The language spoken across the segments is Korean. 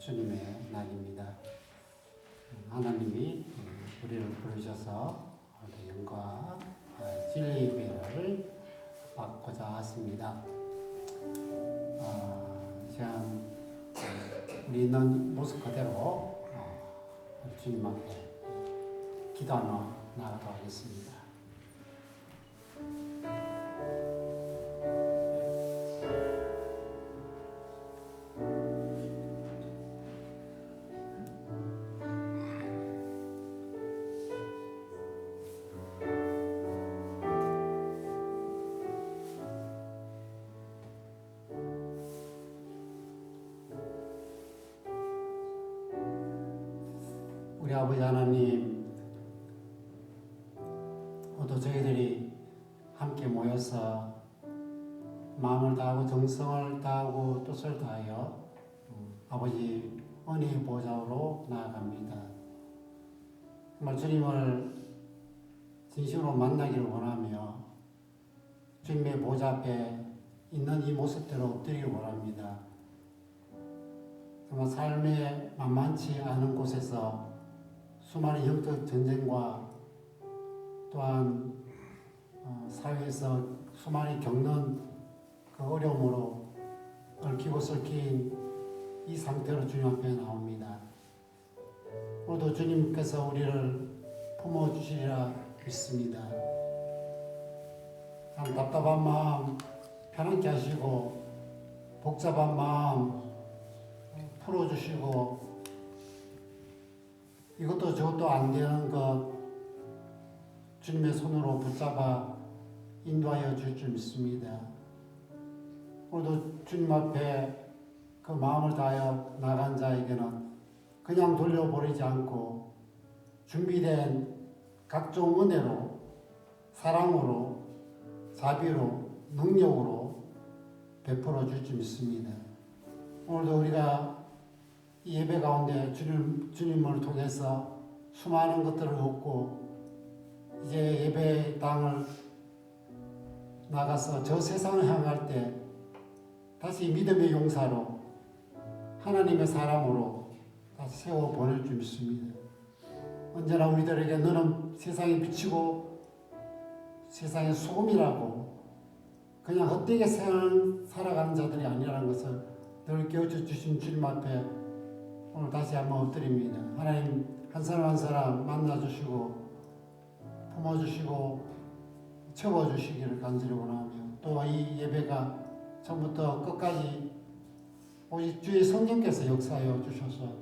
주님의 날입니다. 하나님이 우리를 부르셔서 영과 진리 예배를 받고자 하십니다. 시간 우리 있는 모습 그대로 주님 앞에 기도하며 나아가도록 하겠습니다. 우리 아버지 하나님, 모두 저희들이 함께 모여서 마음을 다하고 정성을 다하고 뜻을 다하여 아버지 은혜의 보좌로 나아갑니다. 정말 주님을 진심으로 만나기를 원하며 주님의 보좌 앞에 있는 이 모습대로 엎드리기를 원합니다. 정말 삶에 만만치 않은 곳에서 수많은 형적 전쟁과 또한 사회에서 수많이 겪는 그 어려움으로 얽히고 설킨 이 상태로 주님 앞에 나옵니다. 오늘도 주님께서 우리를 품어주시리라 믿습니다. 참 답답한 마음 편안케 하시고 복잡한 마음 풀어주시고 이것도 저것도 안 되는 것 주님의 손으로 붙잡아 인도하여 줄 줄 믿습니다. 오늘도 주님 앞에 그 마음을 다하여 나간 자에게는 그냥 돌려보내지 않고 준비된 각종 은혜로 사랑으로 자비로 능력으로 베풀어 줄 줄 믿습니다. 오늘도 우리가 이 예배 가운데 주님을 통해서 수많은 것들을 얻고 이제 예배 당을 나가서 저 세상을 향할 때 다시 믿음의 용사로 하나님의 사람으로 다시 세워 보낼 줄 믿습니다. 언제나 우리들에게 너는 세상에 비치고 세상의 소금이라고 그냥 헛되게 살아가는 자들이 아니라는 것을 늘 깨우쳐 주신 주님 앞에 오늘 다시 한번 엎드립니다. 하나님 한 사람 한 사람 만나주시고 품어주시고 채워주시기를 간절히 원하며 또 이 예배가 처음부터 끝까지 오직 주의 성령께서 역사하여 주셔서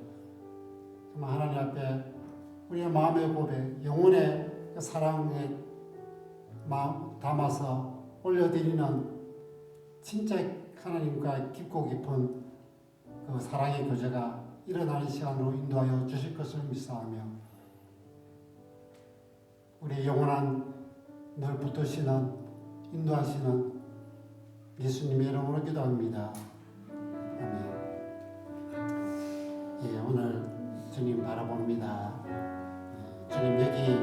정말 하나님 앞에 우리의 마음의 고백, 영혼의 사랑에 마음 담아서 올려드리는 진짜 하나님과 깊고 깊은 그 사랑의 교제가 일어나는 시간으로 인도하여 주실 것을 믿사오며 우리의 영원한 늘 붙드시는 인도하시는 예수님의 이름으로 기도합니다. 아멘. 예, 오늘 주님 바라봅니다. 주님 여기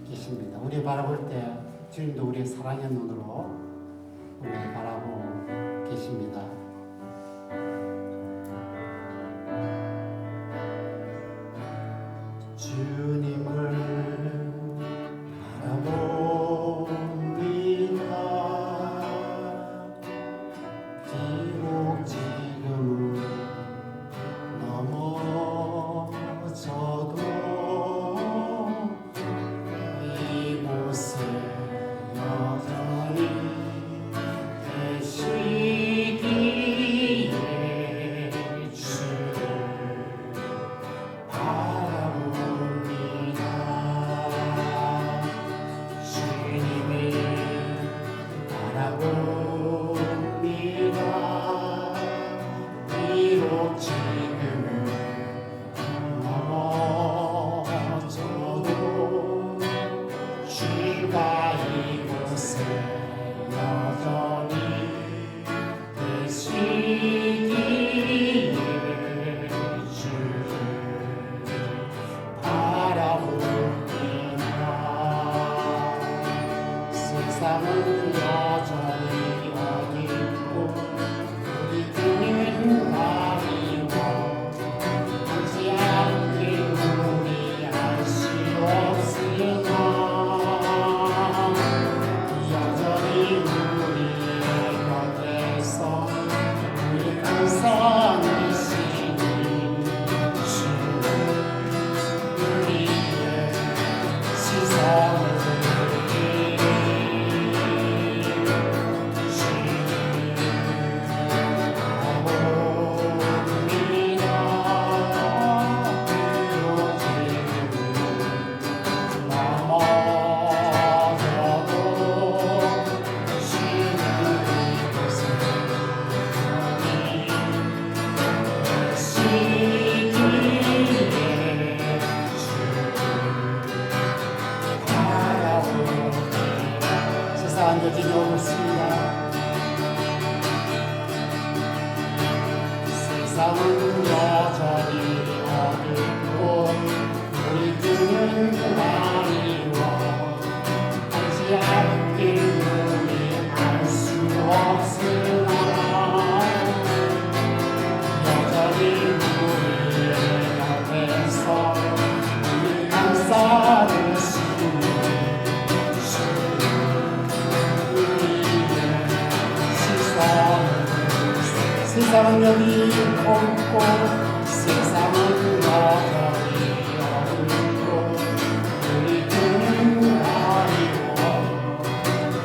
계십니다. 우리 바라볼 때 주님도 우리의 사랑의 눈으로 우리를 바라보고 계십니다. 주님을 바라봅니다. 비록 지금은 넘어져도 이곳에 여전히 계시기에 여전히 어둡고 우리 주는 그날이와 한시 앞길 우리 알 수 없으나 여전히 우리의 곁에서 우리 감싸는 세상은 여기 없고 세상은 여전히 어둡고 우리 주는 아이고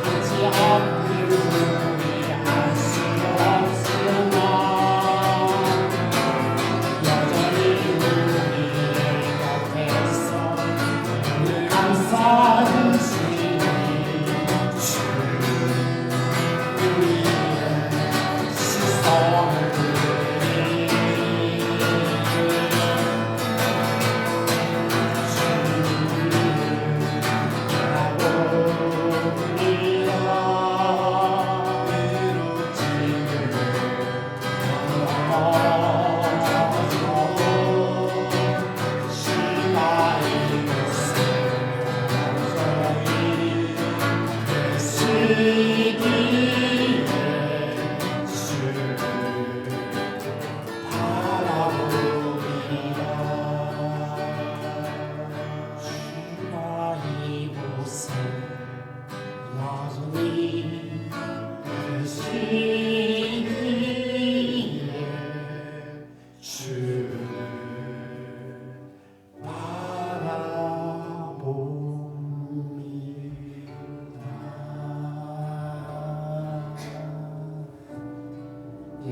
한치 앞길 우리 알 수 없으나 여전히 우리의 곁에서 우리 감싸는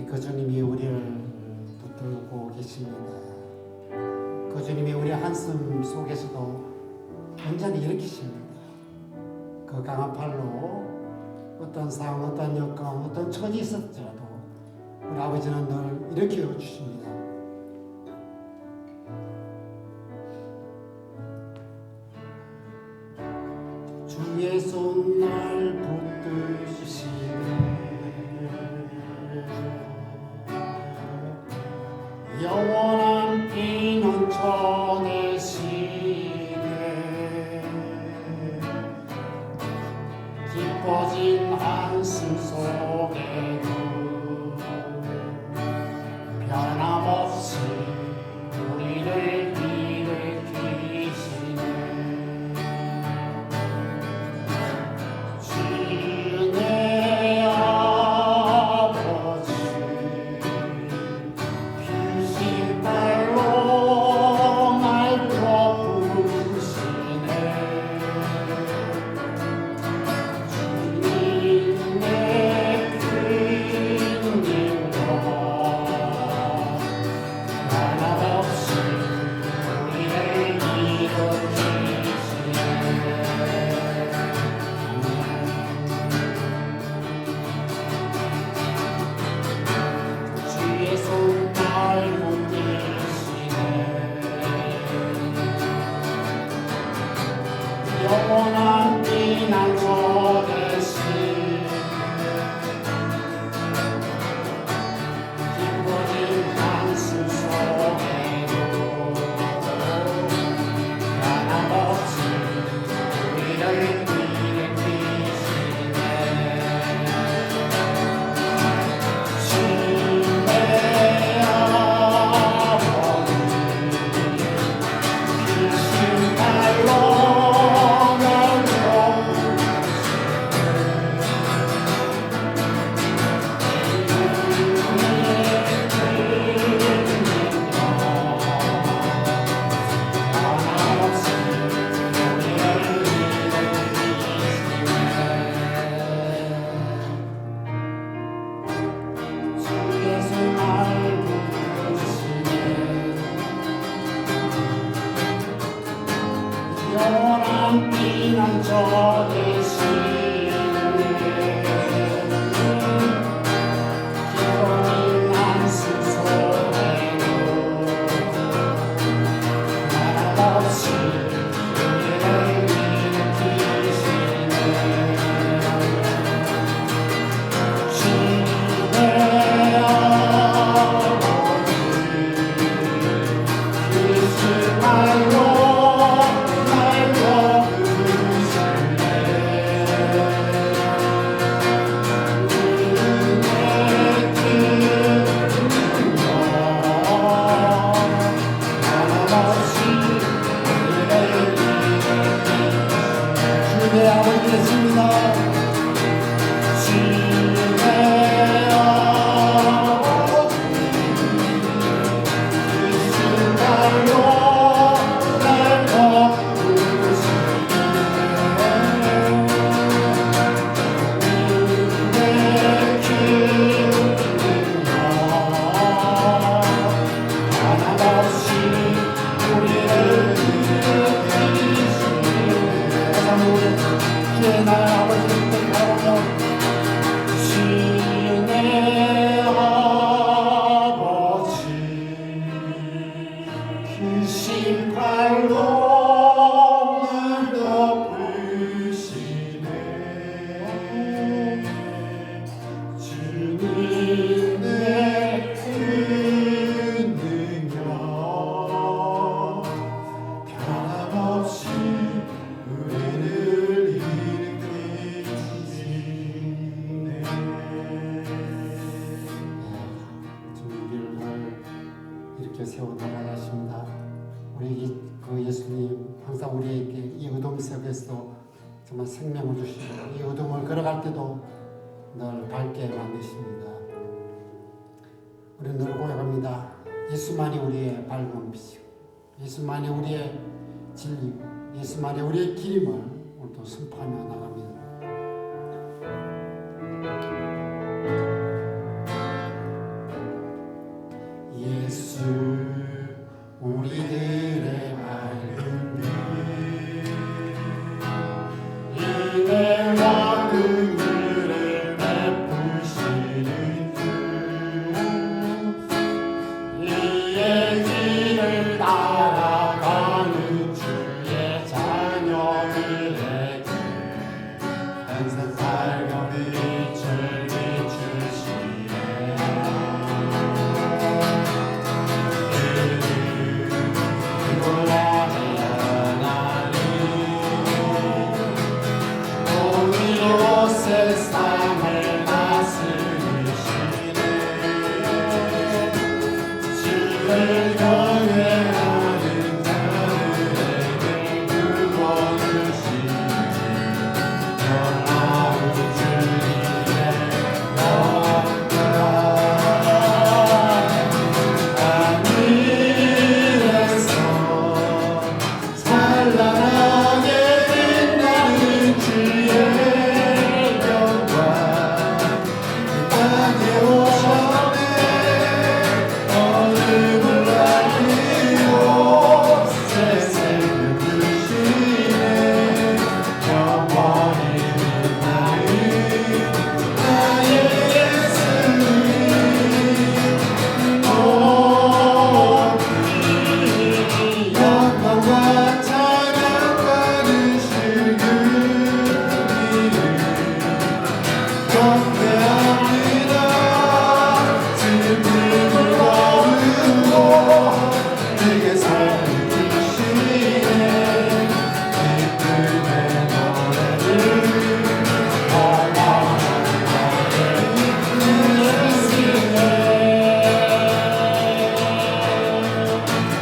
그 주님이 우리를 붙들고 계십니다. 그 주님이 우리 한숨 속에서도 언제나 일으키십니다. 그 강한 팔로 어떤 상황, 어떤 여건, 어떤 처지 있었더라도 우리 아버지는 늘 일으켜 주십니다. 주의 손 날 붙드시네 영원한 피난처 되시네 깊어진 한숨 속에도 변함없이 우리를 일으키시네 주의 아버지 영원한 피난처 되시네 깊어진 한숨 속에도 변함없이 우리를 일으키시네 주의 아버지 크신 발로 영원한 피난처 되시네 깊어진 한숨 속에도 변함없이 우리를 일으키시네 주의 아버지 팔로 날 덮으시네. 주님 내 큰 능력 변함없이 우리를 일으키시네. 주님 이렇게 세워 나가셨습니다. 우리 그 예수님 항상 우리에게 이 어둠 속에서 정말 생명을 주시고 이 어둠을 걸어갈 때도 늘 밝게 만드십니다. 우리는 늘 고백합니다. 예수만이 우리의 밝은 빛이고 예수만이 우리의 진리고 예수만이 우리의 길임을 오늘도 선포하며 나갑니다. 예수 우리들의 밝은 빛 은혜와 긍휼을 베푸시는 주 이의 길을 따라가는 주의 자녀들에게 항상 밝은 빛을 비추시네. 세상을 다스리시네. 주를 경외하는 자들에게 구원을 주시네. 놀라운 주님의 영광 하늘에서 찬란하게 빛나는 주의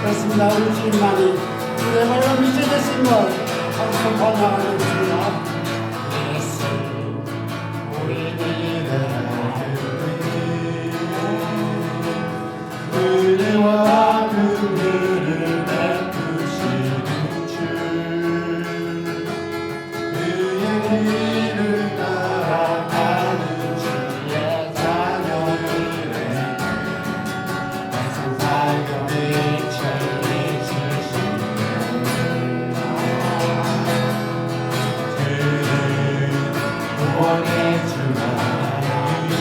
우리 주님만이 그야말로 미쳐지신 것 항상 번영하는 주님 예수 우리들의 은혜와 긍휼을 베푸시는 주 그의 길을 따라가는 주의 자녀들에게 항상 밝은 빛을 구원의 주 하나님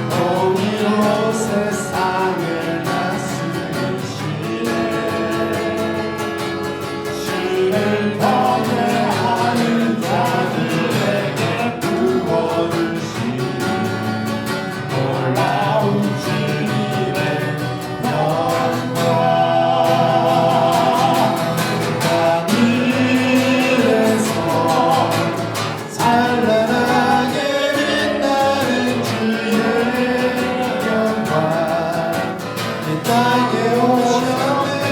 공의로 세상을 다스리시네. 주를 경외하는 자들에게 구원을 주시네. 놀라운 주님의 영광 하늘에서 찬란하게 빛나는 주의 영광 이 땅에 오셨네.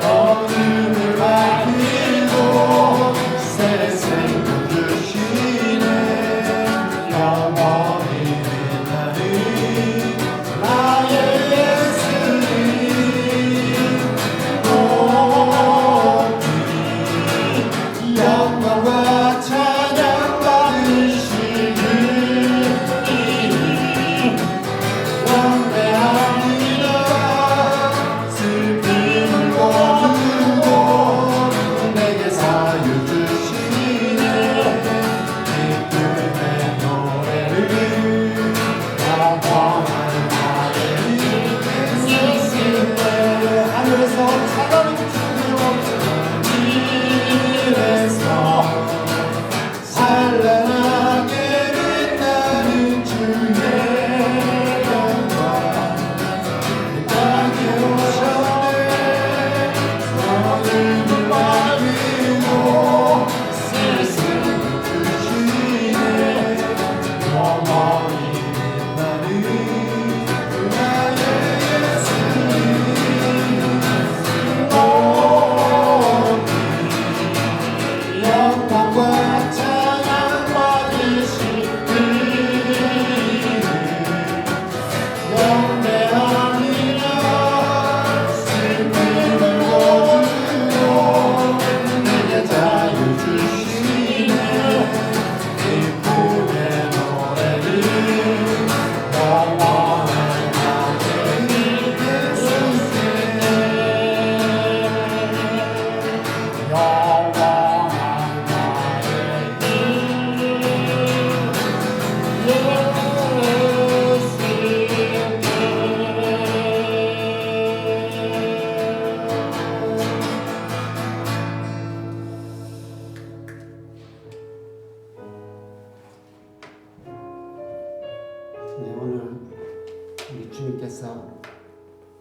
어둠을 밝히고 새 생명 주시네. 영원히 빛나는 나의 예수님 높이 영광과 찬양 받으시길 원대합니다.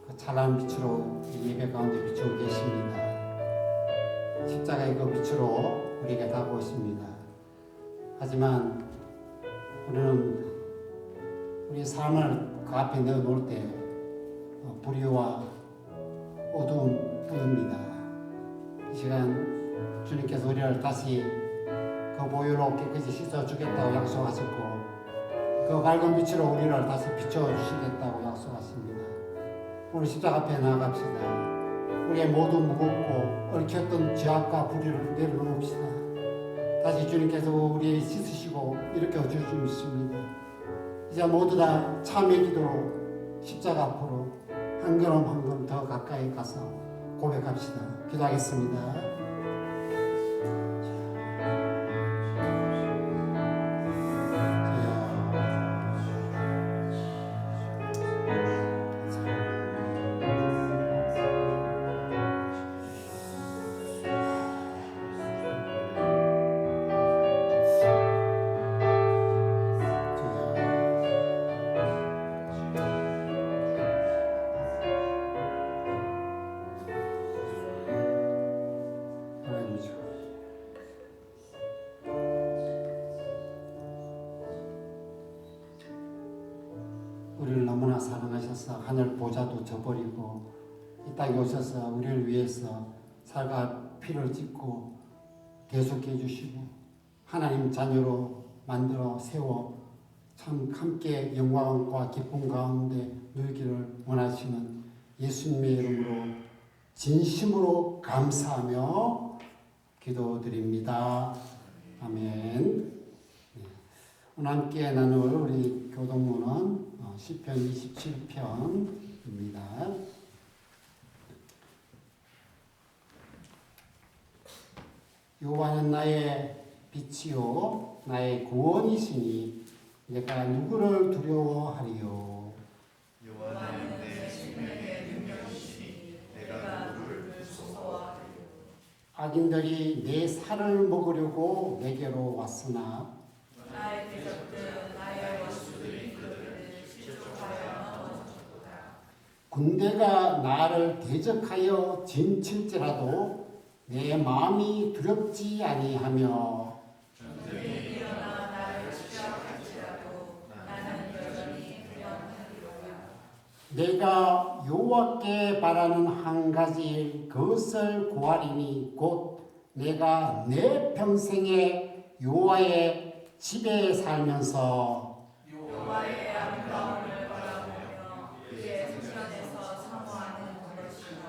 그 찬란한 빛으로 예배 가운데 비추고 계십니다. 십자가의 그 빛으로 우리에게 다가오십니다. 하지만 우리는 우리 삶을 그 앞에 내어놓을 때 불의와 어두움뿐입니다. 이 시간 주님께서 우리를 다시 그 보혈로 깨끗이 씻어주겠다고 약속하셨고 그 밝은 빛으로 우리를 다시 비춰주시겠다고 약속하십니다. 오늘 십자가 앞에 나아갑시다. 우리의 모두 무겁고 얽혔던 죄악과 불의를 내려놓읍시다. 다시 주님께서 우리 씻으시고 일으켜 주십니다. 이제 모두 다 참의 기도로 십자가 앞으로 한 걸음 한 걸음 더 가까이 가서 고백합시다. 기도하겠습니다. 우리를 너무나 사랑하셔서 하늘 보좌도 저버리고 이 땅에 오셔서 우리를 위해서 살과 피를 찢고 대속해 주시고 하나님 자녀로 만들어 세워 참 함께 영광과 기쁨 가운데 누리기를 원하시는 예수님의 이름으로 진심으로 감사하며 기도드립니다. 아멘. 오늘 함께 나눌 우리 교동문은 시편 27편입니다. 여호와는 나의 빛이요 나의 구원이시니 내가 누구를 두려워하리요. 여호와는 내 생명의 능력이시니 내가 누구를 무서워하리요. 악인들이 내 살을 먹으려고 내게로 왔으나 나의 대적들 나의 원수들이 그들을 지적하여 넘어졌도다. 군대가 나를 대적하여 진칠지라도 내 마음이 두렵지 아니하며 전쟁이 일어나 나를 시작할지라도 나는 여전히 불안하리로다. 내가 여호와께 바라는 한 가지 그것을 구하리니 곧 내가 내 평생에 여호와의 집에 살면서 여호와의 아름다움을 바라보며 그의 성전에서 사모하는 것이다.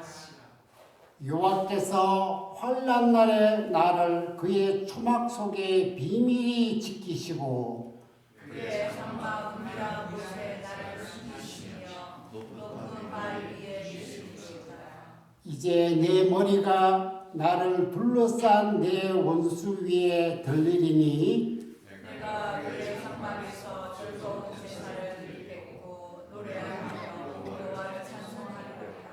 여호와께서 환난 날에 나를 그의 초막 속에 비밀히 지키시고 그의 장막 은밀한 곳에 나를 숨기시며 높은 말 위에 계시리로다. 이제 내 머리가 나를 둘러싼 내 원수 위에 들리리니 내가 그의 장막에서 즐거운 제사를 드리겠고 노래하며 여호와를 찬송하리로다.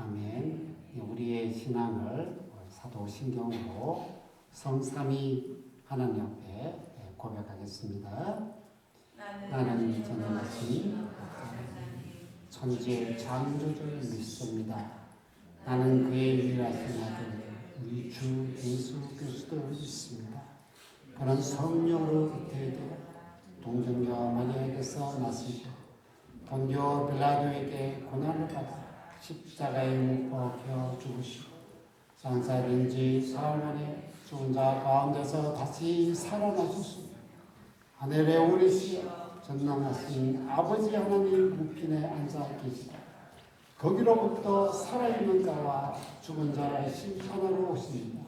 아멘. 우리의 신앙을 사도신경으로 성삼위 하나님 앞에 고백하겠습니다. 나는 전능하신 천지의 창조주를 믿습니다. 나는 그의 유일하신 아들 우리 주 예수 그리스도를 믿습니다. 그는 성령으로 잉태되어 동정녀 마리아에게서 나시고 본디오 빌라도에게 고난을 받아 십자가에 못 박혀 죽으시고 장사된 지 사흘 만에 죽은 자 가운데서 다시 살아나셨습니다. 하늘에 오르시어 전능하신 아버지 하나님 우편에 앉아 계시다. 거기로부터 살아있는 자와 죽은 자를 심판하러 오십니다.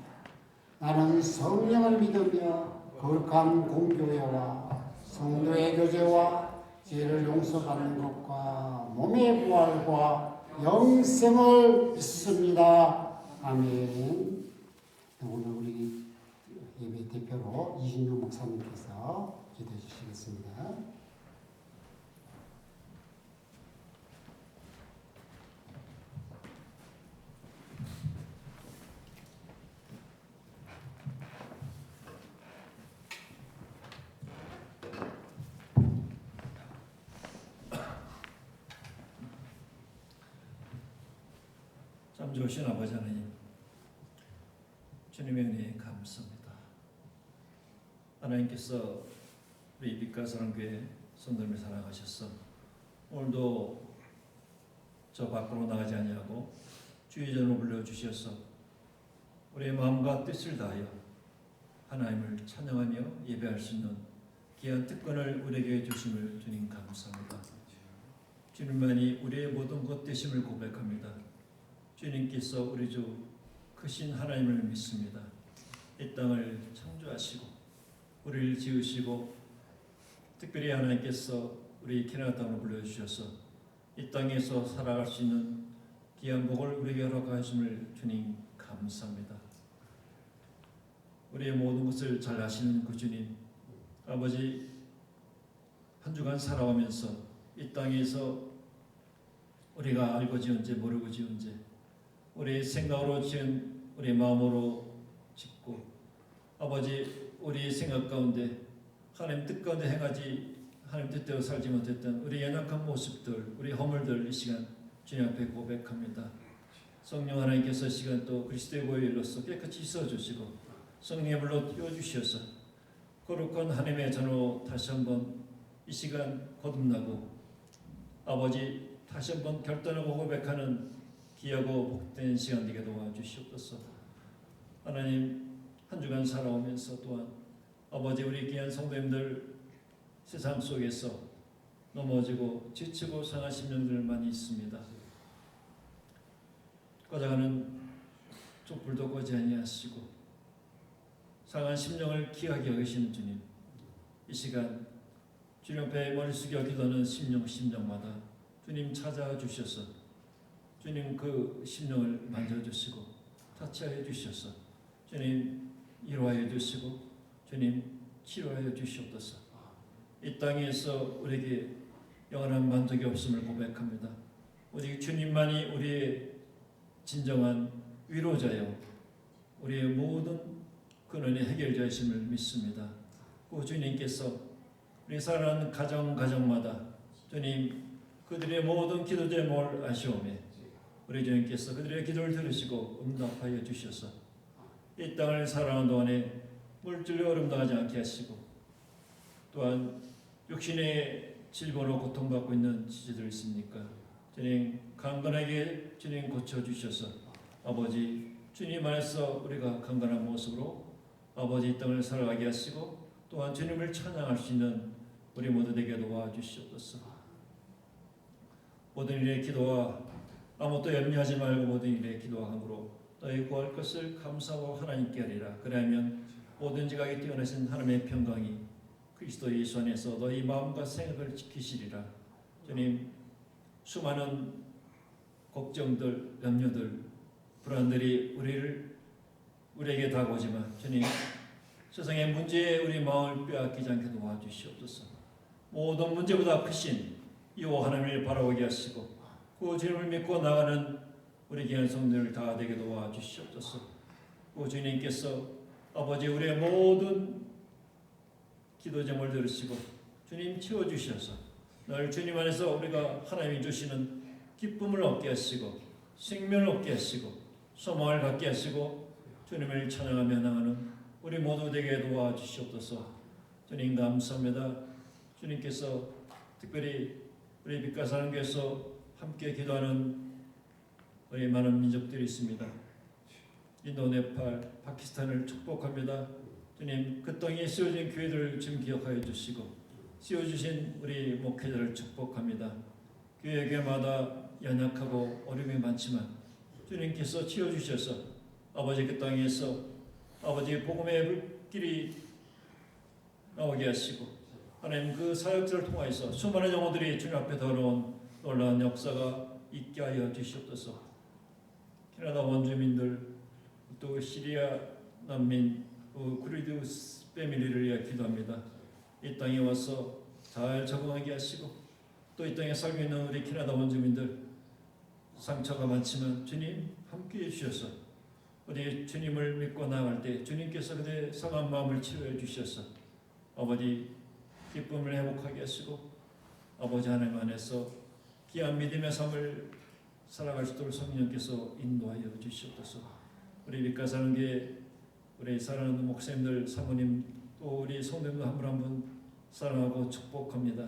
나는 성령을 믿으며 거룩한 공교회와 성도의 교제와 죄를 용서받는 것과 몸의 부활과 영생을 믿습니다. 아멘. 오늘 우리 예배 대표로 이신용 목사님께서 기도해 주시겠습니다. 참 좋으신 아버지 하나님, 주님의 은혜에 감사합니다. 하나님께서 우리 빛가사랑교회 성도님을 사랑하셔서 오늘도 저 밖으로 나가지 아니하고 주의전으로 불러주셔서 우리의 마음과 뜻을 다하여 하나님을 찬양하며 예배할 수 있는 귀한 특권을 우리에게 주심을 주님 감사합니다. 주님만이 우리의 모든 것 되심을 고백합니다. 주님께서 우리 주 크신 하나님을 믿습니다. 이 땅을 창조하시고 우리를 지으시고 특별히 하나님께서 우리 캐나다 땅으로 불러주셔서 이 땅에서 살아갈 수 있는 귀한 복을 우리에게 허락하심을 주님 감사합니다. 우리의 모든 것을 잘 아시는 그 주님, 아버지, 한 주간 살아오면서 이 땅에서 우리가 알고 지은 죄 모르고 지은 죄, 우리의 생각으로 지은 우리의 마음으로 짓고 아버지 우리의 생각 가운데 하나님 뜻 가운데 행하지 하나님 뜻대로 살지 못했던 우리 연약한 모습들, 우리 허물들 이 시간 주님 앞에 고백합니다. 성령 하나님께서 이 시간 또 그리스도의 보혈로서 깨끗이 씻어주시고 성령의 불로 띄워주셔서 거룩한 하나님의 전으로 다시 한번 이 시간 거듭나고 아버지 다시 한번 결단하고 고백하는 귀하고 복된 시간 되게 도와주시옵소서. 하나님 한 주간 살아오면서 또한 아버지 우리 귀한 성도님들 세상 속에서 넘어지고 지치고 상한 심령들 많이 있습니다. 꺼져가는 촛불도 꺼지 아니하시고 상한 심령을 귀하게 여기시는 주님, 이 시간 주님 앞에 머리 숙여 기도하는 심령마다 주님 찾아주셔서 주님 그 심령을 만져주시고 타치하여 주셔서 주님 위로하여 주시고 주님 치료하여 주시옵소서. 이 땅에서 우리에게 영원한 만족이 없음을 고백합니다. 오직 주님만이 우리의 진정한 위로자요 우리의 모든 근원의 해결자이심을 믿습니다. 그 주님께서 우리 사랑하는 가정마다 주님 그들의 모든 기도 제목을 아시오매 우리 주님께서 그들의 기도를 들으시고 응답하여 주셔서 이 땅을 살아가는 동안에 물질로 어름당하지 않게 하시고 또한 육신의 질병으로 고통받고 있는 지체들 있습니까? 주님 강건하게 주님 고쳐주셔서 아버지 주님 안에서 우리가 강건한 모습으로 아버지 이 땅을 살아가게 하시고 또한 주님을 찬양할 수 있는 우리 모두 되게 도와주시옵소서. 모든 일의 기도와 아무것도 염려하지 말고 모든 일의 기도와 함으로 너희 구할 것을 감사하고 하나님께 하리라. 그러면 모든 지각에 뛰어나신 하나님의 평강이 그리스도 예수 안에서 너희 마음과 생각을 지키시리라. 주님 수많은 걱정들, 염려들, 불안들이 우리에게 다가오지만 주님 세상의 문제에 우리 마음을 빼앗기지 않게 도와주시옵소서. 모든 문제보다 크신 이호 하나님을 바라보게 하시고 그 주님을 믿고 나가는 우리 귀한 성도들 다 되게 도와주시옵소서. 그 주님께서 아버지 우리의 모든 기도 제목을 들으시고 주님 채워주셔서 늘 주님 안에서 우리가 하나님이 주시는 기쁨을 얻게 하시고 생명을 얻게 하시고 소망을 갖게 하시고 주님을 찬양하며 나가는 우리 모두 되게 도와주시옵소서. 주님 감사합니다. 주님께서 특별히 우리 빛가사랑교회에서 함께 기도하는 우리 많은 민족들이 있습니다. 인도, 네팔, 파키스탄을 축복합니다. 주님 그 땅에 씌워진 교회들을 지금 기억하여 주시고 씌워주신 우리 목회자를 축복합니다. 교회마다 연약하고 어려움이 많지만 주님께서 치워주셔서 아버지 그 땅에서 아버지 복음의 길이 나오게 하시고 하나님 그 사역들을 통하여서 수많은 영혼들이 주님 앞에 더러운 놀라운 역사가 있게 하여 주시옵소서. 캐나다 원주민들 또 시리아 난민 구리드 패밀리를 위해 기도합니다. 이 땅에 와서 잘 적응하게 하시고 또 이 땅에 살고 있는 우리 캐나다 원주민들 상처가 많지만 주님 함께해 주셔서 우리 주님을 믿고 나아갈 때 주님께서 그들의 상한 마음을 치료해 주셔서 아버지 기쁨을 회복하게 하시고 아버지 하나님 안에서 귀한 믿음의 삶을 살아갈 수 있도록 성령께서 인도하여 주시옵소서. 우리 빛가사는교회 우리 사랑하는 목사님들, 사모님, 또 우리 성도님들 한 분 한 분 사랑하고 축복합니다.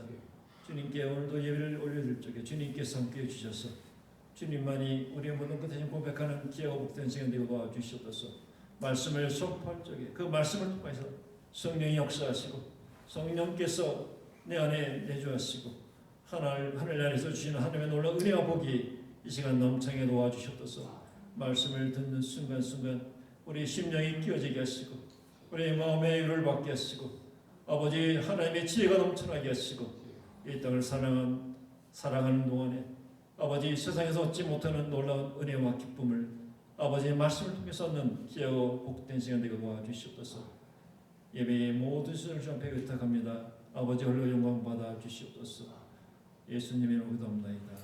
주님께 오늘도 예배를 올려드릴 적에 주님께서 함께해 주셔서 주님만이 우리의 모든 끝에 고백하는 귀하고 복된 시간 되고 도와주시옵소서. 말씀을 선포할 적에 그 말씀을 통해서 성령이 역사하시고 성령께서 내 안에 내주하시고 하늘 안에서 주시는 하나님의 놀라운 은혜와 복이 이 시간 넘쳐게 도와주시옵소서. 말씀을 듣는 순간순간 우리 심령이 끼어지게 하시고 우리 마음의 위로를 받게 하시고 아버지 하나님의 지혜가 넘쳐나게 하시고 이 땅을 사랑하는 동안에 아버지 세상에서 얻지 못하는 놀라운 은혜와 기쁨을 아버지의 말씀을 통해서 얻는 귀하고 복된 시간 되게 도와주시옵소서. 예배의 모든 수준을 주 앞에 의탁합니다. 아버지 홀로 영광 받아 주시옵소서. 예수님의 이름으로 기도합니다.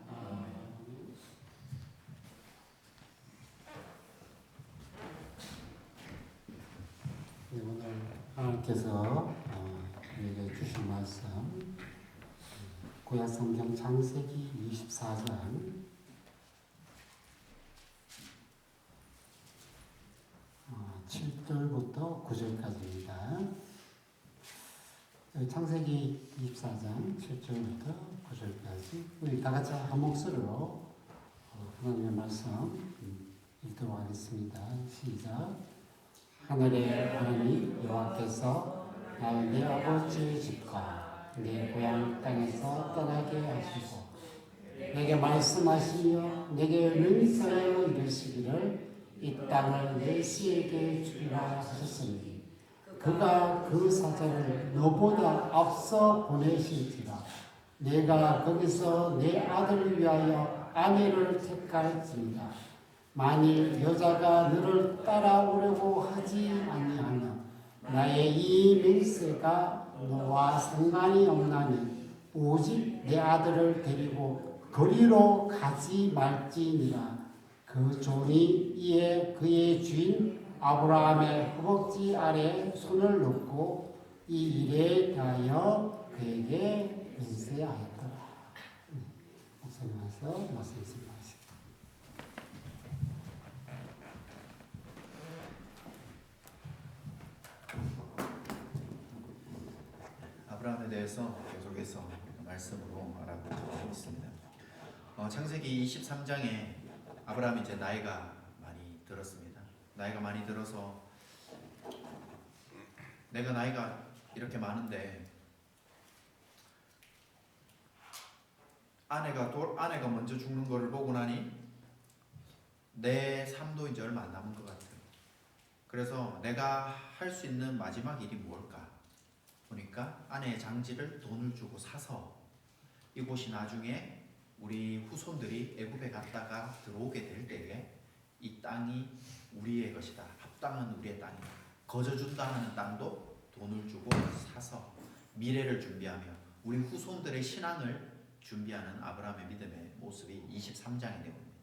아멘. 네, 오늘 하나님께서 우리에게 주신 말씀 구약 성경 창세기 24장 7절부터 9절까지입니다. 창세기 24장 7절부터 9절까지 우리 다 같이 한 목소리로 하나님의 말씀 읽도록 하겠습니다. 시작. 하늘의 하나님 여호와께서 나를 내 아버지의 집과 내 고향 땅에서 떠나게 하시고 내게 말씀하시며 내게 맹세하여 이르시기를 이 땅을 내 씨에게 주리라 하셨으니 그가 그 사자를 너보다 앞서 보내실지라 내가 거기서 내 아들을 위하여 아내를 택할지니라. 만일 여자가 너를 따라오려고 하지 아니하면 나의 이 맹세가 너와 상관이 없나니 오직 내 아들을 데리고 거리로 가지 말지니라. 그 종이 이에 그의 주인 아브라함의 허벅지 아래 손을 넣고 이 일에 대하여 그에게 맹세하였더라. 목사님 와서 말씀 있습니다. 아브라함에 대해서 계속해서 말씀으로 알아보고 있습니다. 창세기 23장에 아브라함이 이제 나이가 많이 들었습니다. 나이가 많이 들어서 내가 나이가 이렇게 많은데 아내가 먼저 죽는 것을 보고 나니 내 삶도 이제 얼마 안 남은 것 같아요. 그래서 내가 할 수 있는 마지막 일이 무엇일까? 보니까 아내의 장지를 돈을 주고 사서 이곳이 나중에 우리 후손들이 애굽에 갔다가 들어오게 될 때에 이 땅이 우리의 것이다. 합당한 우리의 땅이다. 거저준다 하는 땅도 돈을 주고 사서 미래를 준비하며 우리 후손들의 신앙을 준비하는 아브라함의 믿음의 모습이 23장이 되옵니다.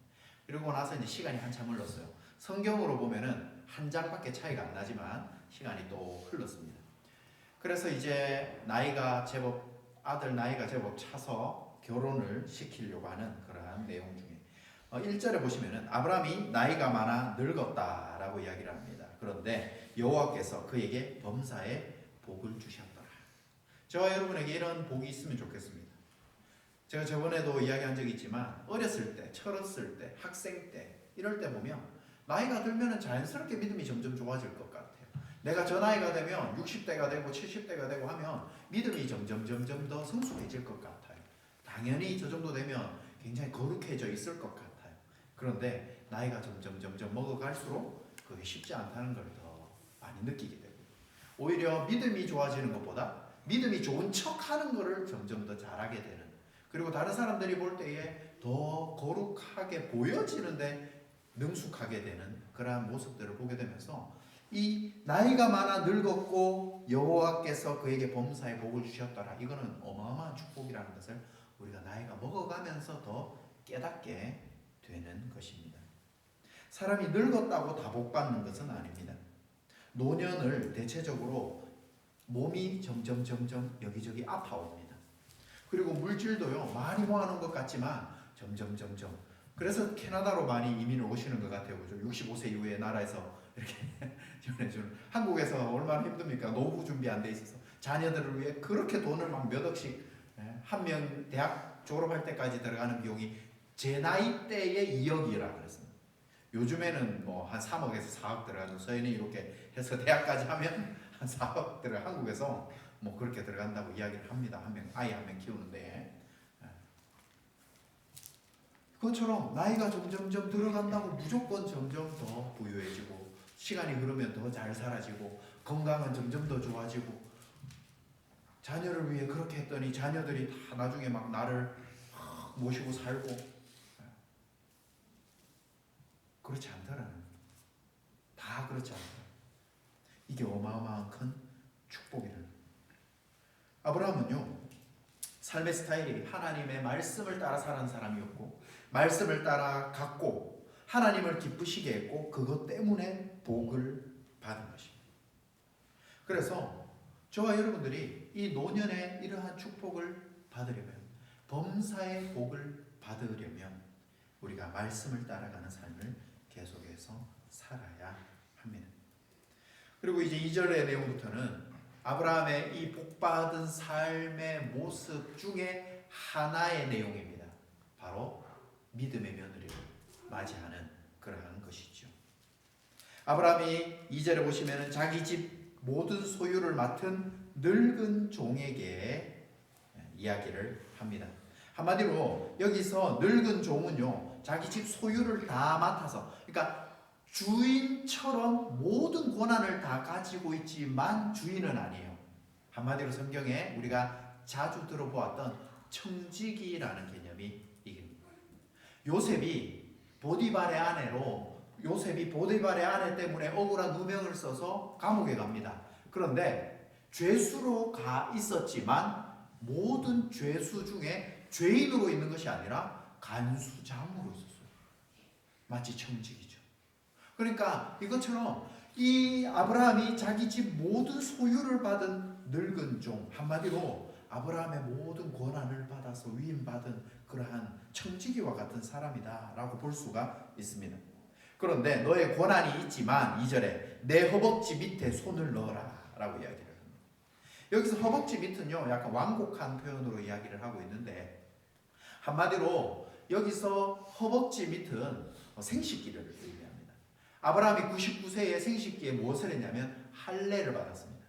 그리고 나서 이제 시간이 한참 흘렀어요. 성경으로 보면은 한 장밖에 차이가 안 나지만 시간이 또 흘렀습니다. 그래서 이제 아들 나이가 제법 차서 결혼을 시키려고 하는 그러한 내용 중에 1절에 보시면은 아브라함이 나이가 많아 늙었다라고 이야기를 합니다. 그런데 여호와께서 그에게 범사에 복을 주셨더라. 저와 여러분에게 이런 복이 있으면 좋겠습니다. 제가 저번에도 이야기한 적이 있지만 어렸을 때, 철었을 때, 학생 때 이럴 때 보면 나이가 들면 자연스럽게 믿음이 점점 좋아질 것 같아요. 내가 저 나이가 되면 60대가 되고 70대가 되고 하면 믿음이 점점 더 성숙해질 것 같아요. 당연히 저 정도 되면 굉장히 거룩해져 있을 것 같아요. 그런데 나이가 점점 먹어갈수록 그게 쉽지 않다는 걸 더 많이 느끼게 되고 오히려 믿음이 좋아지는 것보다 믿음이 좋은 척하는 것을 점점 더 잘하게 되는 그리고 다른 사람들이 볼 때에 더 거룩하게 보여지는데 능숙하게 되는 그러한 모습들을 보게 되면서 이 나이가 많아 늙었고 여호와께서 그에게 범사에 복을 주셨더라. 이거는 어마어마한 축복이라는 것을 우리가 나이가 먹어가면서 더 깨닫게 되는 것입니다. 사람이 늙었다고 다 복받는 것은 아닙니다. 노년을 대체적으로 몸이 점점 여기저기 아파옵니다. 그리고 물질도요 많이 모아놓은 것 같지만 점점 그래서 캐나다로 많이 이민을 오시는 것 같아요. 그죠? 65세 이후에 나라에서 이렇게 지원해주는. 한국에서 얼마나 힘듭니까? 노후 준비 안 돼 있어서 자녀들을 위해 그렇게 돈을 막 몇 억씩, 한 명 대학 졸업할 때까지 들어가는 비용이 제 나이 때에 2억이라 그랬습니다. 요즘에는 뭐 한 3억에서 4억 들어가죠. 저희는 이렇게 해서 대학까지 하면 한 4억 들어. 한국에서 뭐 그렇게 들어간다고 이야기를 합니다. 아이 한 명 키우는데. 그것처럼 나이가 점점점 들어간다고 무조건 점점 더 부유해지고, 시간이 흐르면 더 잘 살아지고, 건강은 점점 더 좋아지고, 자녀를 위해 그렇게 했더니 자녀들이 다 나중에 막 나를 모시고 살고, 그렇지 않더라는 거예요. 다 그렇지 않더라. 이게 어마어마한 큰 축복이라는 거예요. 아브라함은요, 삶의 스타일이 하나님의 말씀을 따라 사는 사람이었고, 말씀을 따라 갖고 하나님을 기쁘시게 했고, 그것 때문에 복을 받은 것입니다. 그래서 저와 여러분들이 이 노년에 이러한 축복을 받으려면, 범사의 복을 받으려면 우리가 말씀을 따라가는 삶을 계속해서 살아야 합니다. 그리고 이제 2절의 내용부터는 아브라함의 이 복받은 삶의 모습 중에 하나의 내용입니다. 바로 믿음의 며느리를 맞이하는 그러한 것이죠. 아브라함이 2절에 보시면 자기 집 모든 소유를 맡은 늙은 종에게 이야기를 합니다. 한마디로 여기서 늙은 종은요, 자기 집 소유를 다 맡아서, 그러니까 주인처럼 모든 권한을 다 가지고 있지만 주인은 아니에요. 한마디로 성경에 우리가 자주 들어보았던 청지기라는 개념이 이깁니다. 요셉이 보디발의 아내 때문에 억울한 누명을 써서 감옥에 갑니다. 그런데 죄수로 가 있었지만 모든 죄수 중에 죄인으로 있는 것이 아니라 간수장으로 있었어요. 마치 청직이죠. 그러니까 이것처럼 이 아브라함이 자기 집 모든 소유를 받은 늙은 종, 한마디로 아브라함의 모든 권한을 받아서 위임받은 그러한 청지기와 같은 사람이다라고 볼 수가 있습니다. 그런데 너의 권한이 있지만 2절에 내 허벅지 밑에 손을 넣어라 라고 이야기를 합니다. 여기서 허벅지 밑은요, 약간 완곡한 표현으로 이야기를 하고 있는데, 한마디로 여기서 허벅지 밑은 생식기를 의미합니다. 아브라함이 99세에 생식기에 무엇을 했냐면 할례를 받았습니다.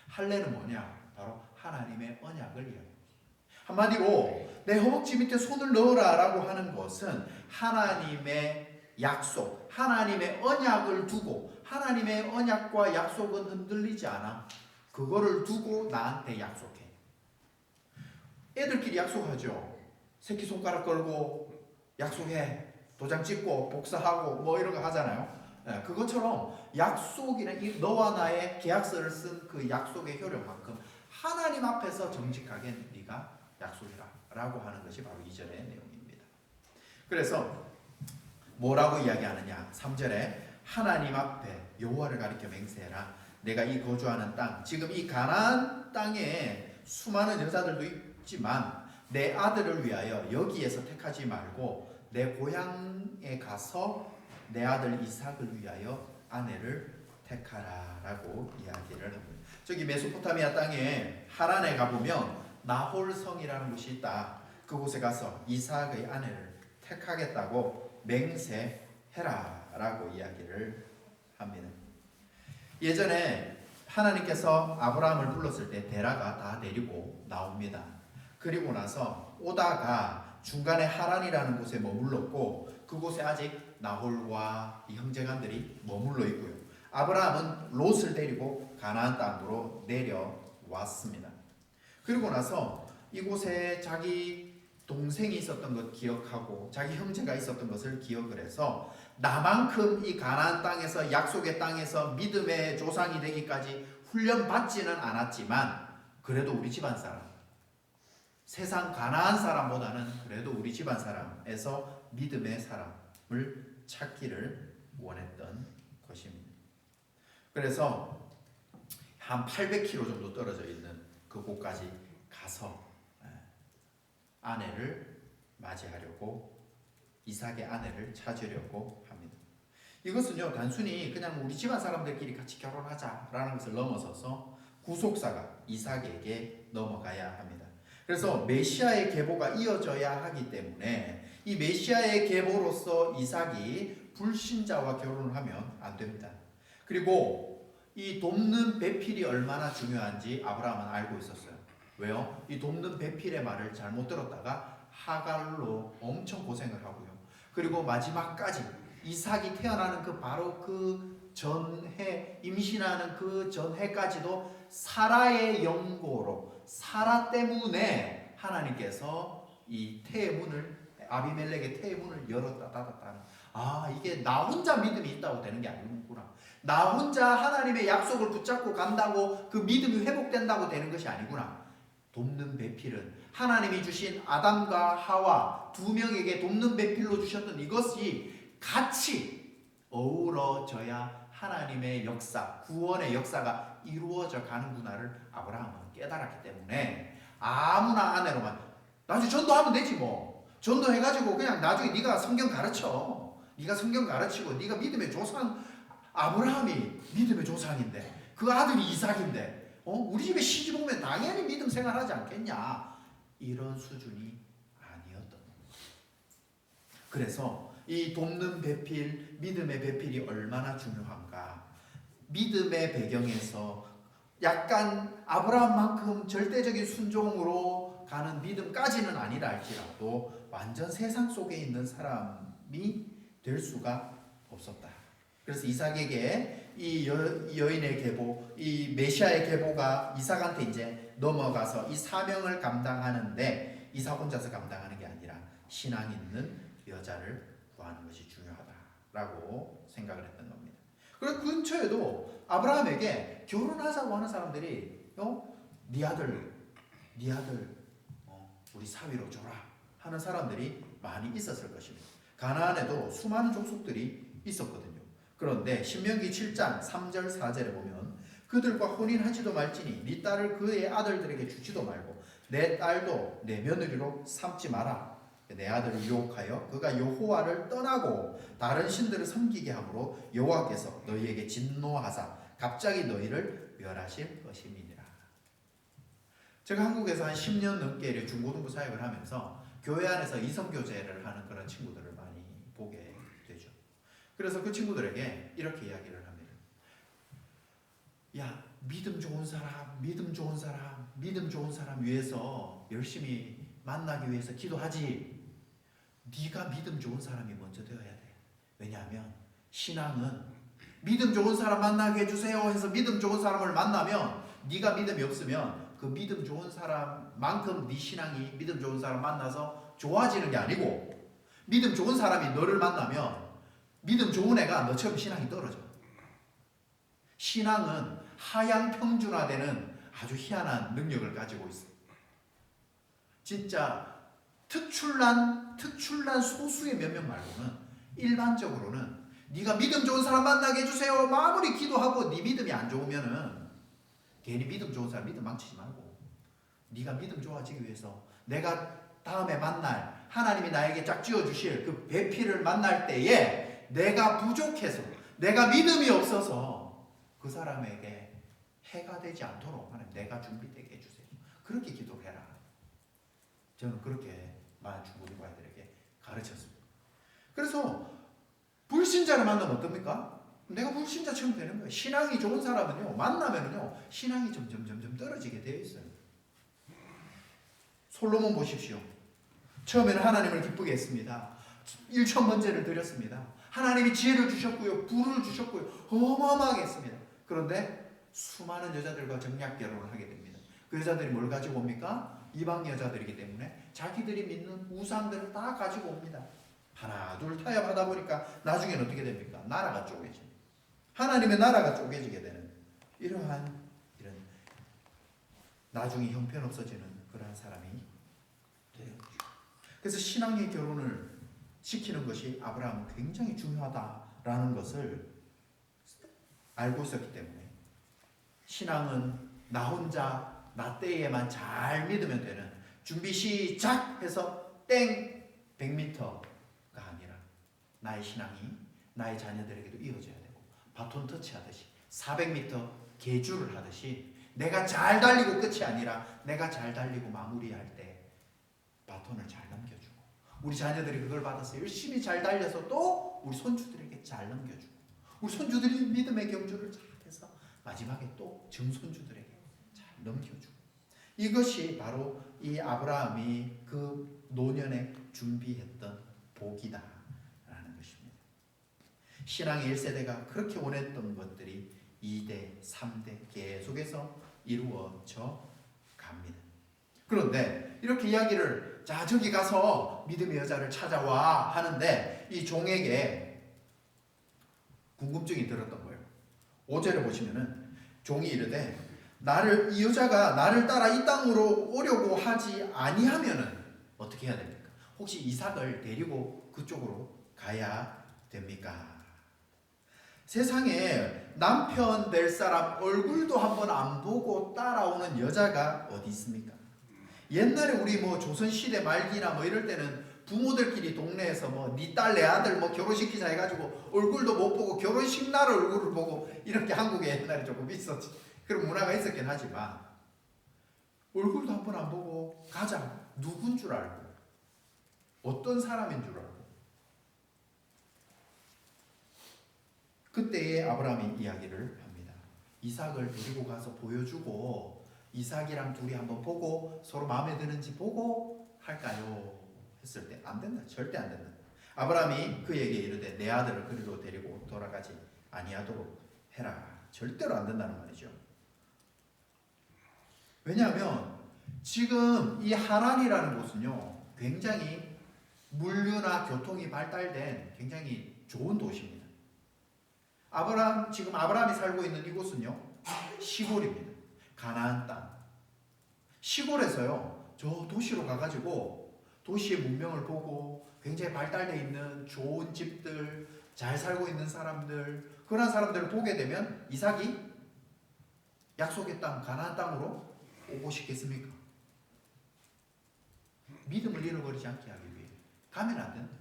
할례는 뭐냐? 바로 하나님의 언약을 이야기합니다. 한마디로 내 허벅지 밑에 손을 넣어라 라고 하는 것은 하나님의 약속, 하나님의 언약을 두고, 하나님의 언약과 약속은 흔들리지 않아. 그거를 두고 나한테 약속해. 애들끼리 약속하죠. 새끼손가락 걸고 약속해, 도장 찍고 복사하고 뭐 이런 거 하잖아요. 그것처럼 약속이란 너와 나의 계약서를 쓴 그 약속의 효력만큼 하나님 앞에서 정직하게 네가 약속해라 라고 하는 것이 바로 2절의 내용입니다. 그래서 뭐라고 이야기하느냐? 3절에 하나님 앞에 여호와를 가리켜 맹세해라. 내가 이 거주하는 땅, 지금 이 가나안 땅에 수많은 여자들도 있지만 내 아들을 위하여 여기에서 택하지 말고 내 고향에 가서 내 아들 이삭을 위하여 아내를 택하라 라고 이야기를 합니다. 저기 메소포타미아 땅에 하란에 가보면 나홀성이라는 곳이 있다. 그곳에 가서 이삭의 아내를 택하겠다고 맹세해라 라고 이야기를 합니다. 예전에 하나님께서 아브라함을 불렀을 때 데라가 다 데리고 나옵니다. 그리고 나서 오다가 중간에 하란이라는 곳에 머물렀고, 그곳에 아직 나홀과 이 형제간들이 머물러 있고요. 아브라함은 롯을 데리고 가나안 땅으로 내려왔습니다. 그리고 나서 이곳에 자기 동생이 있었던 것 기억하고 자기 형제가 있었던 것을 기억을 해서 나만큼 이 가나안 땅에서, 약속의 땅에서 믿음의 조상이 되기까지 훈련받지는 않았지만 그래도 우리 집안 사람, 세상 가나안 사람보다는 그래도 우리 집안 사람에서 믿음의 사람을 찾기를 원했던 것입니다. 그래서 한 800km 정도 떨어져 있는 그곳까지 가서 아내를 맞이하려고 이삭의 아내를 찾으려고 합니다. 이것은요 단순히 그냥 우리 집안 사람들끼리 같이 결혼하자라는 것을 넘어서서 구속사가 이삭에게 넘어가야 합니다. 그래서 메시아의 계보가 이어져야 하기 때문에 이 메시아의 계보로서 이삭이 불신자와 결혼을 하면 안 됩니다. 그리고 이 돕는 배필이 얼마나 중요한지 아브라함은 알고 있었어요. 왜요? 이 돕는 배필의 말을 잘못 들었다가 하갈로 엄청 고생을 하고요. 그리고 마지막까지 이삭이 태어나는 그 바로 그 전해, 임신하는 그 전해까지도 사라의 영고로, 사라 때문에 하나님께서 이 태의 문을, 아비멜렉의 태의 문을 열었다 닫았다는, 이게 나 혼자 믿음이 있다고 되는 게 아니구나. 나 혼자 하나님의 약속을 붙잡고 간다고 그 믿음이 회복된다고 되는 것이 아니구나. 돕는 배필은 하나님이 주신 아담과 하와 두 명에게 돕는 배필로 주셨던 이것이 같이 어우러져야 하나님의 역사, 구원의 역사가 이루어져 가는구나를 아브라함은 깨달았기 때문에 아무나 아내로만 나중에 전도하면 되지 뭐. 전도해가지고 그냥 나중에 네가 성경 가르쳐. 네가 성경 가르치고 네가 믿음의 조상, 아브라함이 믿음의 조상인데 그 아들이 이삭인데 우리 집에 시집 오면 당연히 믿음 생활하지 않겠냐. 이런 수준이 아니었던 겁니다. 그래서 이 돕는 배필, 믿음의 배필이 얼마나 중요한가. 믿음의 배경에서 약간 아브라함만큼 절대적인 순종으로 가는 믿음까지는 아니라 할지라도 완전 세상 속에 있는 사람이 될 수가 없었다. 그래서 이삭에게 이 여인의 계보, 이 메시아의 계보가 이삭한테 이제 넘어가서 이 사명을 감당하는데 이삭 혼자서 감당하는 게 아니라 신앙 있는 여자를 구하는 것이 중요하다라고 생각을 했던 겁니다. 그리고 근처에도 아브라함에게 결혼하자고 하는 사람들이 네 아들 우리 사위로 줘라 하는 사람들이 많이 있었을 것입니다. 가나안에도 수많은 족속들이 있었거든요. 그런데 신명기 7장 3절 4절에 보면 그들과 혼인하지도 말지니 네 딸을 그의 아들들에게 주지도 말고 내 딸도 내 며느리로 삼지 마라. 내 아들을 유혹하여 그가 여호와를 떠나고 다른 신들을 섬기게 하므로 여호와께서 너희에게 진노하사 갑자기 너희를 멸하실 것임이니라. 제가 한국에서 한 10년 넘게 중고등부 사역을 하면서 교회 안에서 이성교제를 하는 그런 친구들을 많이 보게 되죠. 그래서 그 친구들에게 이렇게 이야기를 합니다. 야, 믿음 좋은 사람 위해서 열심히 만나기 위해서 기도하지. 네가 믿음 좋은 사람이 먼저 되어야 돼. 왜냐하면 신앙은 믿음 좋은 사람 만나게 해주세요 해서 믿음 좋은 사람을 만나면 네가 믿음이 없으면 그 믿음 좋은 사람만큼 네 신앙이 믿음 좋은 사람 만나서 좋아지는 게 아니고 믿음 좋은 사람이 너를 만나면 믿음 좋은 애가 너처럼 신앙이 떨어져. 신앙은 하향 평준화되는 아주 희한한 능력을 가지고 있어. 진짜 특출난 소수의 몇 명 말고는 일반적으로는 네가 믿음 좋은 사람 만나게 해주세요 아무리 기도하고 네 믿음이 안 좋으면은 괜히 믿음 좋은 사람 믿음 망치지 말고 네가 믿음 좋아지기 위해서 내가 다음에 만날 하나님이 나에게 짝 지어주실 그 배필을 만날 때에 내가 부족해서 내가 믿음이 없어서 그 사람에게 해가 되지 않도록 하나님 내가 준비되게 해주세요. 그렇게 기도를 해라. 저는 그렇게 많은 중고등부 아이들에게 가르쳤습니다. 그래서 불신자를 만나면 어떻습니까? 내가 불신자처럼 되는 거예요. 신앙이 좋은 사람은요 만나면은요 신앙이 점점 떨어지게 되어 있어요. 솔로몬 보십시오. 처음에는 하나님을 기쁘게 했습니다. 1,000번제를 드렸습니다. 하나님이 지혜를 주셨고요. 부를 주셨고요. 어마어마하게 했습니다. 그런데 수많은 여자들과 정략 결혼을 하게 됩니다. 그 여자들이 뭘 가지고 옵니까? 이방 여자들이기 때문에 자기들이 믿는 우상들을 다 가지고 옵니다. 하나 둘 타협하다 보니까 나중에는 어떻게 됩니까? 나라가 쪼개집니다. 하나님의 나라가 쪼개지게 되는 이런 나중에 형편없어지는 그러한 사람이 되는 거죠. 그래서 신앙의 결혼을 시키는 것이 아브라함은 굉장히 중요하다라는 것을 알고 있었기 때문에 신앙은 나 혼자 나 때에만 잘 믿으면 되는 준비 시작 해서 땡 100m가 아니라 나의 신앙이 나의 자녀들에게도 이어져야 되고, 바톤 터치하듯이 400m 계주를 하듯이 내가 잘 달리고 끝이 아니라 내가 잘 달리고 마무리할 때 바톤을 잘 넘겨주고, 우리 자녀들이 그걸 받아서 열심히 잘 달려서 또 우리 손주들에게 잘 넘겨주고, 우리 손주들이 믿음의 경주를 잘해서 마지막에 또 증손주들에게 잘 넘겨주고, 이것이 바로 이 아브라함이 그 노년에 준비했던 복이다 라는 것입니다. 신앙의 1세대가 그렇게 원했던 것들이 2대, 3대 계속해서 이루어져 갑니다. 그런데 이렇게 이야기를, 자 저기 가서 믿음의 여자를 찾아와 하는데 이 종에게 궁금증이 들었던 거예요. 5절에 보시면은 종이 이르되 이 여자가 나를 따라 이 땅으로 오려고 하지 아니하면은 어떻게 해야 됩니까? 혹시 이삭을 데리고 그쪽으로 가야 됩니까? 세상에 남편 될 사람 얼굴도 한번 안 보고 따라오는 여자가 어디 있습니까? 옛날에 우리 뭐 조선시대 말기나 뭐 이럴 때는 부모들끼리 동네에서 뭐 네 딸 내 아들 뭐 결혼시키자 해가지고 얼굴도 못 보고 결혼식 날 얼굴을 보고, 이렇게 한국에 옛날에 조금 있었지. 그런 문화가 있었긴 하지만 얼굴도 한번 안 보고 가자. 누군 줄 알고, 어떤 사람인 줄 알고. 그때의 아브라함이 이야기를 합니다. 이삭을 데리고 가서 보여주고 이삭이랑 둘이 한번 보고 서로 마음에 드는지 보고 할까요? 했을 때 안 된다. 절대 안 된다. 아브라함이 그에게 이르되 내 아들을 그리로 데리고 돌아가지 아니하도록 해라. 절대로 안 된다는 말이죠. 왜냐하면 지금 이 하란이라는 곳은요, 굉장히 물류나 교통이 발달된 굉장히 좋은 도시입니다. 지금 아브라함이 살고 있는 이곳은요, 시골입니다. 가나안 땅. 시골에서요, 저 도시로 가가지고 도시의 문명을 보고 굉장히 발달되어 있는 좋은 집들, 잘 살고 있는 사람들, 그런 사람들을 보게 되면 이삭이 약속의 땅, 가나안 땅으로 오고 싶겠습니까? 믿음을 잃어버리지 않게 하기 위해 가면 안 된다.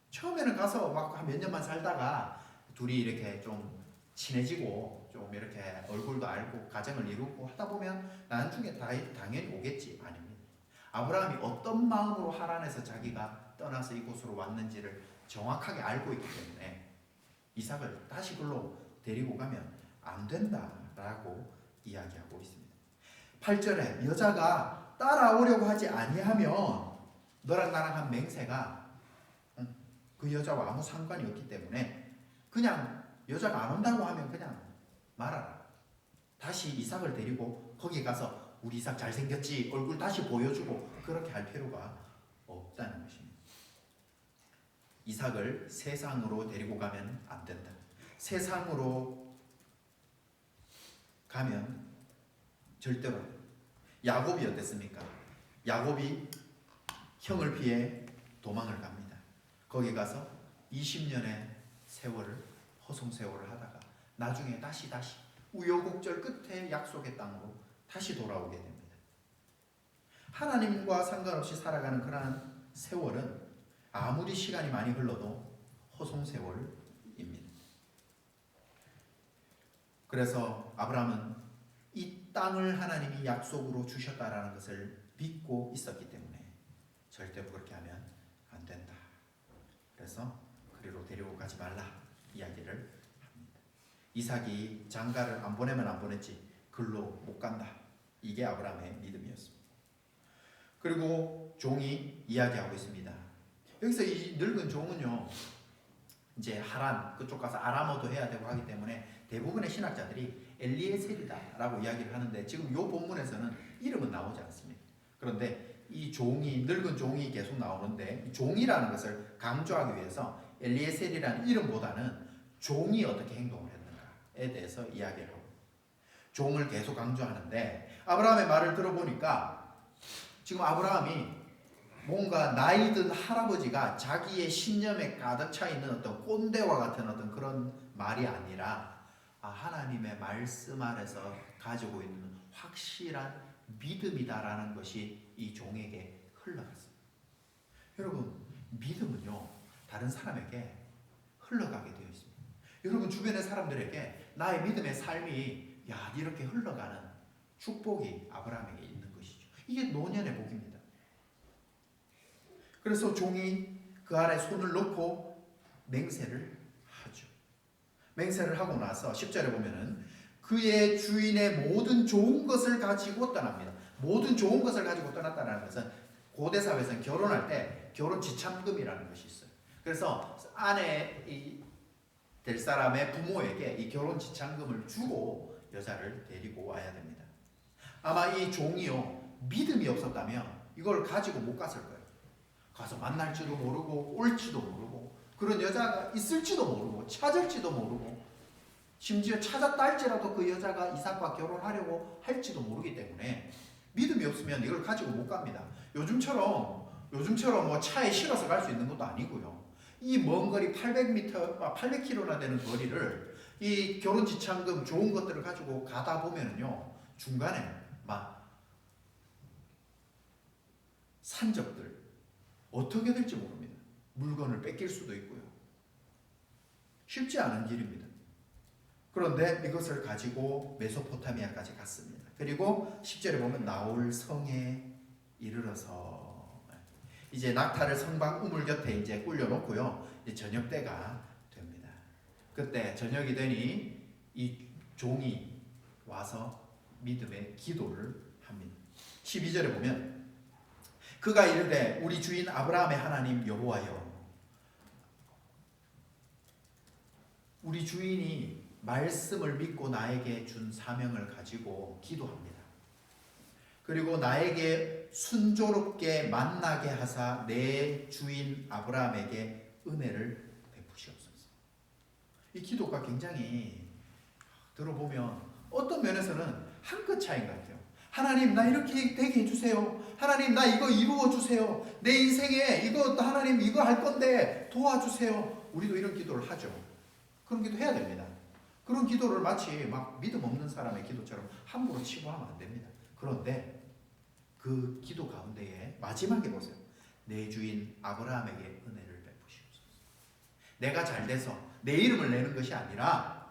처음에는 가서 막 몇 년만 살다가 둘이 이렇게 좀 친해지고 좀 이렇게 얼굴도 알고 가정을 이루고 하다 보면 나중에 당연히 오겠지. 아닙니다. 아브라함이 어떤 마음으로 하란에서 자기가 떠나서 이곳으로 왔는지를 정확하게 알고 있기 때문에 이삭을 다시 글로 데리고 가면 안 된다라고 이야기하고 있습니다. 8절에 여자가 따라오려고 하지 아니하면 너랑 나랑 한 맹세가 그 여자와 아무 상관이 없기 때문에 그냥 여자가 안 온다고 하면 그냥 말아라. 다시 이삭을 데리고 거기 가서 우리 이삭 잘생겼지? 얼굴 다시 보여주고 그렇게 할 필요가 없다는 것입니다. 이삭을 세상으로 데리고 가면 안 된다. 세상으로 가면 절대로. 야곱이 어땠습니까? 야곱이 형을 피해 도망을 갑니다. 거기 가서 20년의 세월을 허송세월을 하다가 나중에 다시 우여곡절 끝에 약속의 땅으로 다시 돌아오게 됩니다. 하나님과 상관없이 살아가는 그러한 세월은 아무리 시간이 많이 흘러도 허송세월입니다. 그래서 아브라함은 이 땅을 하나님이 약속으로 주셨다라는 것을 믿고 있었기 때문에 절대로 그렇게 하면 안 된다. 그래서 그리로 데리고 가지 말라 이야기를 합니다. 이삭이 장가를 안 보내면 안 보냈지 글로 못 간다. 이게 아브라함의 믿음이었습니다. 그리고 종이 이야기하고 있습니다. 여기서 이 늙은 종은요, 이제 하란 그쪽 가서 아람어도 해야 되고 하기 때문에 대부분의 신학자들이 엘리에셀이다라고 이야기를 하는데 지금 이 본문에서는 이름은 나오지 않습니다. 그런데 이 종이, 늙은 종이 계속 나오는데 종이라는 것을 강조하기 위해서 엘리에셀이라는 이름보다는 종이 어떻게 행동을 했는가에 대해서 이야기를 하고 종을 계속 강조하는데 아브라함의 말을 들어보니까 지금 아브라함이 뭔가 나이 든 할아버지가 자기의 신념에 가득 차 있는 어떤 꼰대와 같은 어떤 그런 말이 아니라 하나님의 말씀 안에서 가지고 있는 확실한 믿음이다라는 것이 이 종에게 흘러갔습니다. 여러분, 믿음은요 다른 사람에게 흘러가게 되어 있습니다. 여러분 주변의 사람들에게 나의 믿음의 삶이 이렇게 흘러가는 축복이 아브라함에게 있는 것이죠. 이게 노년의 복입니다. 그래서 종이 그 아래 손을 놓고 맹세를 하죠. 맹세를 하고 나서 10절에 보면은 그의 주인의 모든 좋은 것을 가지고 떠납니다. 모든 좋은 것을 가지고 떠났다는 것은 고대 사회에서는 결혼할 때 결혼 지참금이라는 것이 있어요. 그래서 아내 될 사람의 부모에게 이 결혼 지참금을 주고 여자를 데리고 와야 됩니다. 아마 이 종이요 믿음이 없었다면 이걸 가지고 못 갔을 거예요. 가서 만날지도 모르고 올지도 모르고 그런 여자가 있을지도 모르고 찾을지도 모르고 심지어 찾았다 할지라도 그 여자가 이삭과 결혼하려고 할지도 모르기 때문에 믿음이 없으면 이걸 가지고 못 갑니다. 요즘처럼 뭐 차에 실어서 갈 수 있는 것도 아니고요. 이 먼 거리 800km나 되는 거리를 이 결혼 지참금 좋은 것들을 가지고 가다 보면은요 중간에 막 산적들 어떻게 될지 모릅니다. 물건을 뺏길 수도 있고요. 쉽지 않은 길입니다. 그런데 이것을 가지고 메소포타미아까지 갔습니다. 그리고 10절에 보면 나홀 성에 이르러서 이제 낙타를 성방 우물 곁에 이제 굴려놓고요. 이제 저녁 때가 됩니다. 그때 저녁이 되니 이 종이 와서 믿음의 기도를 합니다. 12절에 보면 그가 이르되 우리 주인 아브라함의 하나님 여호와여 우리 주인이 말씀을 믿고 나에게 준 사명을 가지고 기도합니다. 그리고 나에게 순조롭게 만나게 하사 내 주인 아브라함에게 은혜를 베푸시옵소서. 이 기도가 굉장히 들어보면 어떤 면에서는 한 끗 차이인 것 같아요. 하나님 나 이렇게 되게 해주세요. 하나님 나 이거 이루어 주세요. 내 인생에 이거 하나님 이거 할 건데 도와주세요. 우리도 이런 기도를 하죠. 그런 기도 해야 됩니다. 그런 기도를 마치 막 믿음 없는 사람의 기도처럼 함부로 치부하면 안 됩니다. 그런데 그 기도 가운데에 마지막에 보세요. 내 주인 아브라함에게 은혜를 베푸시옵소서. 내가 잘 돼서 내 이름을 내는 것이 아니라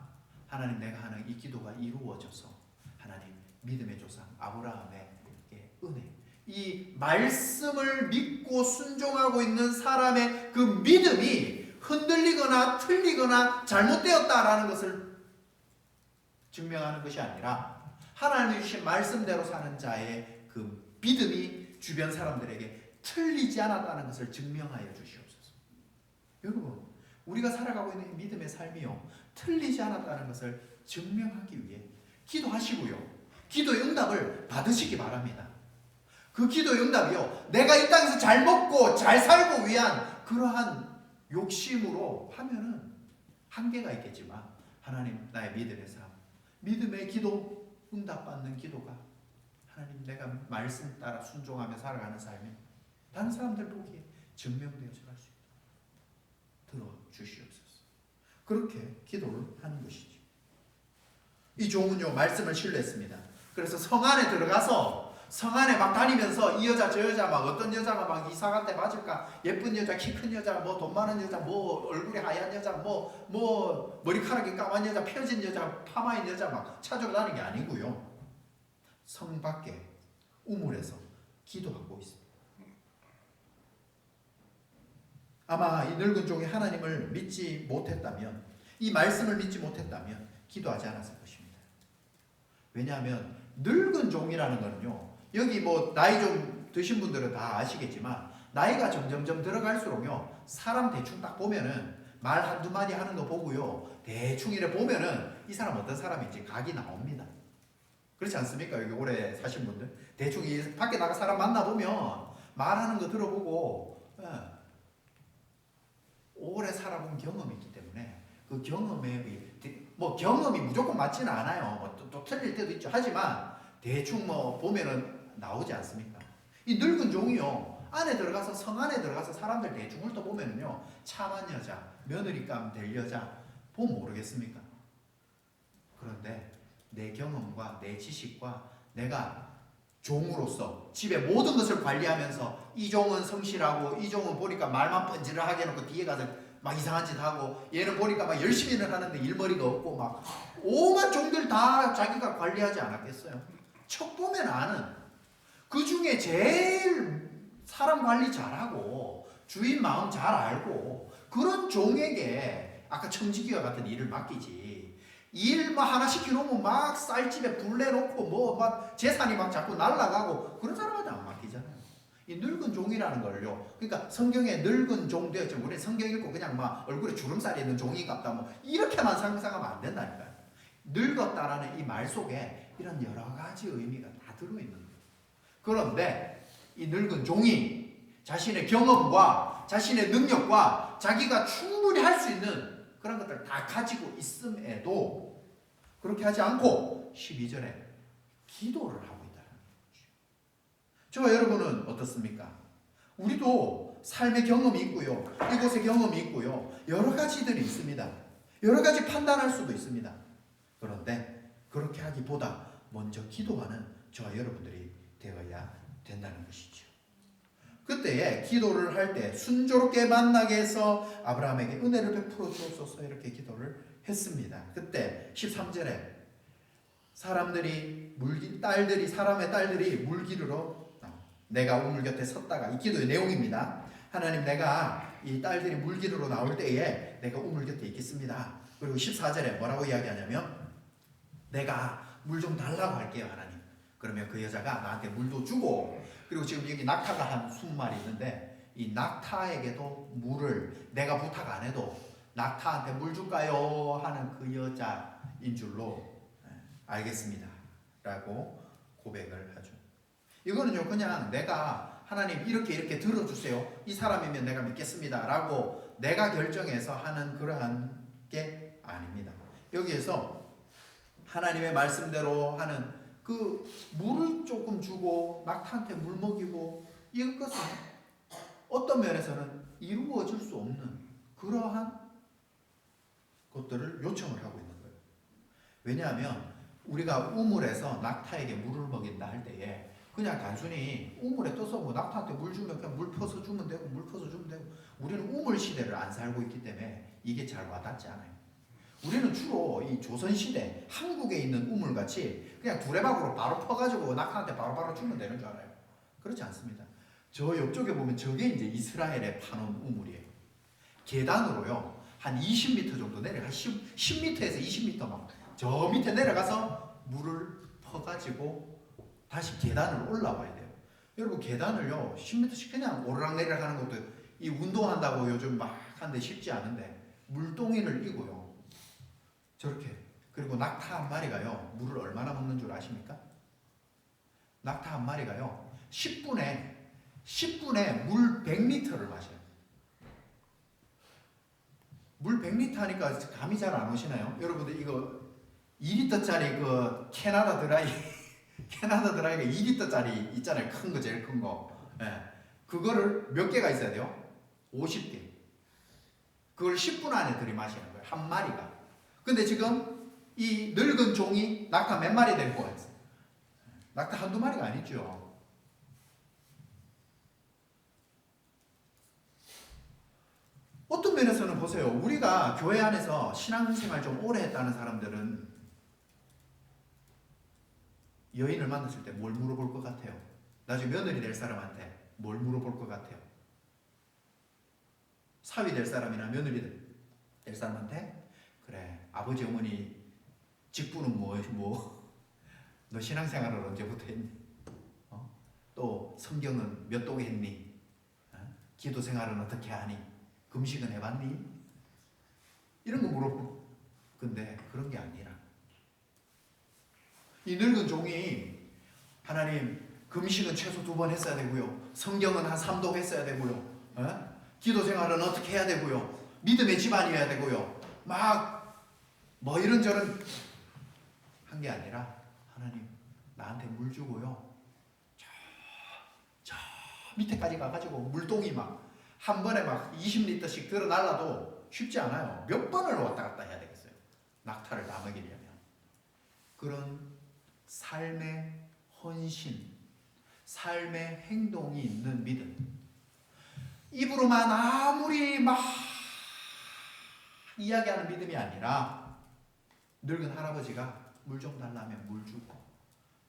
하나님 내가 하는 이 기도가 이루어져서 하나님 믿음의 조상 아브라함에게 은혜 이 말씀을 믿고 순종하고 있는 사람의 그 믿음이 흔들리거나 틀리거나 잘못되었다라는 것을 증명하는 것이 아니라 하나님 주신 말씀대로 사는 자의 그 믿음이 주변 사람들에게 틀리지 않았다는 것을 증명하여 주시옵소서. 여러분 우리가 살아가고 있는 믿음의 삶이요 틀리지 않았다는 것을 증명하기 위해 기도하시고요 기도의 응답을 받으시기 바랍니다. 그 기도의 응답이요 내가 이 땅에서 잘 먹고 잘 살고 위한 그러한 욕심으로 하면은 한계가 있겠지만 하나님 나의 믿음의 삶 믿음의 기도 응답받는 기도가 하나님 내가 말씀 따라 순종하며 살아가는 삶이 다른 사람들 보기에 증명되어져 갈 수 있다. 들어주시옵소서. 그렇게 기도를 하는 것이죠. 이 종은요 말씀을 신뢰했습니다. 그래서 성 안에 들어가서 성 안에 막 다니면서 이 여자 저 여자 막 어떤 여자가 막 이삭한테 맞을까 예쁜 여자 키 큰 여자 뭐 돈 많은 여자 뭐 얼굴이 하얀 여자 뭐 머리카락이 까만 여자 펴진 여자 파마인 여자 막 찾으러 다니는 게 아니고요 성 밖에 우물에서 기도하고 있습니다. 아마 이 늙은 종이 하나님을 믿지 못했다면 이 말씀을 믿지 못했다면 기도하지 않았을 것입니다. 왜냐하면 늙은 종이라는 거는요 여기 뭐 나이 좀 드신 분들은 다 아시겠지만 나이가 점점점 들어갈수록요 사람 대충 딱 보면은 말 한두 마디 하는 거 보고요 대충 이래 보면은 이 사람 어떤 사람인지 각이 나옵니다. 그렇지 않습니까? 여기 오래 사신 분들 대충 이 밖에 나가 사람 만나보면 말하는 거 들어보고 오래 살아본 경험이 있기 때문에 그 경험이 무조건 맞지는 않아요. 또 틀릴 때도 있죠. 하지만 대충 뭐 보면은 나오지 않습니까? 이 늙은 종이요 안에 들어가서 성 안에 들어가서 사람들 대충 훑어보면은요 참한 여자 며느리감 될 여자 보면 모르겠습니까? 그런데 내 경험과 내 지식과 내가 종으로서 집의 모든 것을 관리하면서 이 종은 성실하고 이 종은 보니까 말만 뻔질하게 해놓고 뒤에 가서 막 이상한 짓 하고 얘는 보니까 막 열심히 일 하는데 일머리가 없고 막 오만 종들 다 자기가 관리하지 않았겠어요? 척 보면 아는 그 중에 제일 사람 관리 잘하고 주인 마음 잘 알고 그런 종에게 아까 청지기와 같은 일을 맡기지. 일 막 하나 시켜놓으면 막 쌀집에 불 내놓고 뭐 막 재산이 막 자꾸 날아가고 그런 사람한테 안 맡기잖아요. 이 늙은 종이라는 걸요. 그러니까 성경에 늙은 종 되었죠. 우리 성경 읽고 그냥 막 얼굴에 주름살이 있는 종이 같다 뭐 이렇게만 상상하면 안 된다니까요. 늙었다라는 이 말 속에 이런 여러 가지 의미가 다 들어있는 거예요. 그런데 이 늙은 종이 자신의 경험과 자신의 능력과 자기가 충분히 할 수 있는 그런 것들을 다 가지고 있음에도 그렇게 하지 않고 12절에 기도를 하고 있다는 거죠. 저와 여러분은 어떻습니까? 우리도 삶의 경험이 있고요. 이곳의 경험이 있고요. 여러 가지들이 있습니다. 여러 가지 판단할 수도 있습니다. 그런데 그렇게 하기보다 먼저 기도하는 저와 여러분들이 되어야 된다는 것이죠. 그때에 기도를 할 때 순조롭게 만나게 해서 아브라함에게 은혜를 베풀어 주옵소서 이렇게 기도를 했습니다. 그때 13절에 사람의 딸들이 물 기르러 내가 우물 곁에 섰다가 이 기도의 내용입니다. 하나님 내가 이 딸들이 물 기르러 나올 때에 내가 우물 곁에 있겠습니다. 그리고 14절에 뭐라고 이야기하냐면 내가 물 좀 달라고 할게요 하나님. 그러면 그 여자가 나한테 물도 주고 그리고 지금 여기 낙타가 한 20마리 있는데 이 낙타에게도 물을 내가 부탁 안 해도 낙타한테 물 줄까요? 하는 그 여자인 줄로 알겠습니다 라고 고백을 하죠. 이거는요 그냥 내가 하나님 이렇게 들어주세요 이 사람이면 내가 믿겠습니다 라고 내가 결정해서 하는 그러한 게 아닙니다. 여기에서 하나님의 말씀대로 하는 그 물을 조금 주고 낙타한테 물 먹이고 이것은 어떤 면에서는 이루어질 수 없는 그러한 것들을 요청을 하고 있는 거예요. 왜냐하면 우리가 우물에서 낙타에게 물을 먹인다 할 때에 그냥 단순히 우물에 떠서 뭐 낙타한테 물 주면 그냥 물 퍼서 주면 되고 물 퍼서 주면 되고 우리는 우물 시대를 안 살고 있기 때문에 이게 잘 와닿지 않아요. 우리는 주로 이 조선시대 한국에 있는 우물같이 그냥 두레박으로 바로 퍼가지고 낙타한테 바로바로 주면 되는 줄 알아요. 그렇지 않습니다. 저 옆쪽에 보면 저게 이제 이스라엘에 파놓은 우물이에요. 계단으로요 한 20m 정도 내려가 10m에서 20m 막 저 밑에 내려가서 물을 퍼가지고 다시 계단을 올라와야 돼요. 여러분 계단을요 10m씩 그냥 오르락내리락 하는 것도 이 운동한다고 요즘 막 하는데 쉽지 않은데 물동이를 이고요 저렇게. 그리고 낙타 한 마리가요 물을 얼마나 먹는 줄 아십니까? 낙타 한 마리가요 10분에 물 100리터를 마셔요. 물 100리터 하니까 감이 잘 안 오시나요? 여러분들 이거 2리터짜리 그 캐나다 드라이가 2리터짜리 있잖아요. 큰 거 제일 큰 거. 예. 그거를 몇 개가 있어야 돼요? 50개. 그걸 10분 안에 들이마시는 거예요. 한 마리가. 근데 지금 이 늙은 종이 낙타 몇 마리 데리고 왔어요? 낙타 한두 마리가 아니죠. 어떤 면에서는 보세요. 우리가 교회 안에서 신앙생활 좀 오래 했다는 사람들은 여인을 만났을 때 뭘 물어볼 것 같아요? 나중에 며느리 될 사람한테 뭘 물어볼 것 같아요? 사위 될 사람이나 며느리 될 사람한테 그래 아버지 어머니 직분은 너 신앙생활을 언제부터 했니? 또 성경은 몇 독 했니? 기도 생활은 어떻게 하니? 금식은 해봤니? 이런 거 물어보고. 근데 그런 게 아니라 이 늙은 종이 하나님 금식은 최소 2번 했어야 되고요. 성경은 한 3독 했어야 되고요. 기도 생활은 어떻게 해야 되고요. 믿음의 집안이어야 되고요. 막 뭐 이런저런 한 게 아니라 하나님 나한테 물 주고요. 저 밑에까지 가가지고 물동이 막 한 번에 막 20리터씩 들어 날라도 쉽지 않아요. 몇 번을 왔다 갔다 해야 되겠어요. 낙타를 다 먹이려면. 그런 삶의 헌신, 삶의 행동이 있는 믿음. 입으로만 아무리 막 이야기하는 믿음이 아니라 늙은 할아버지가 물 좀 달라면 물 주고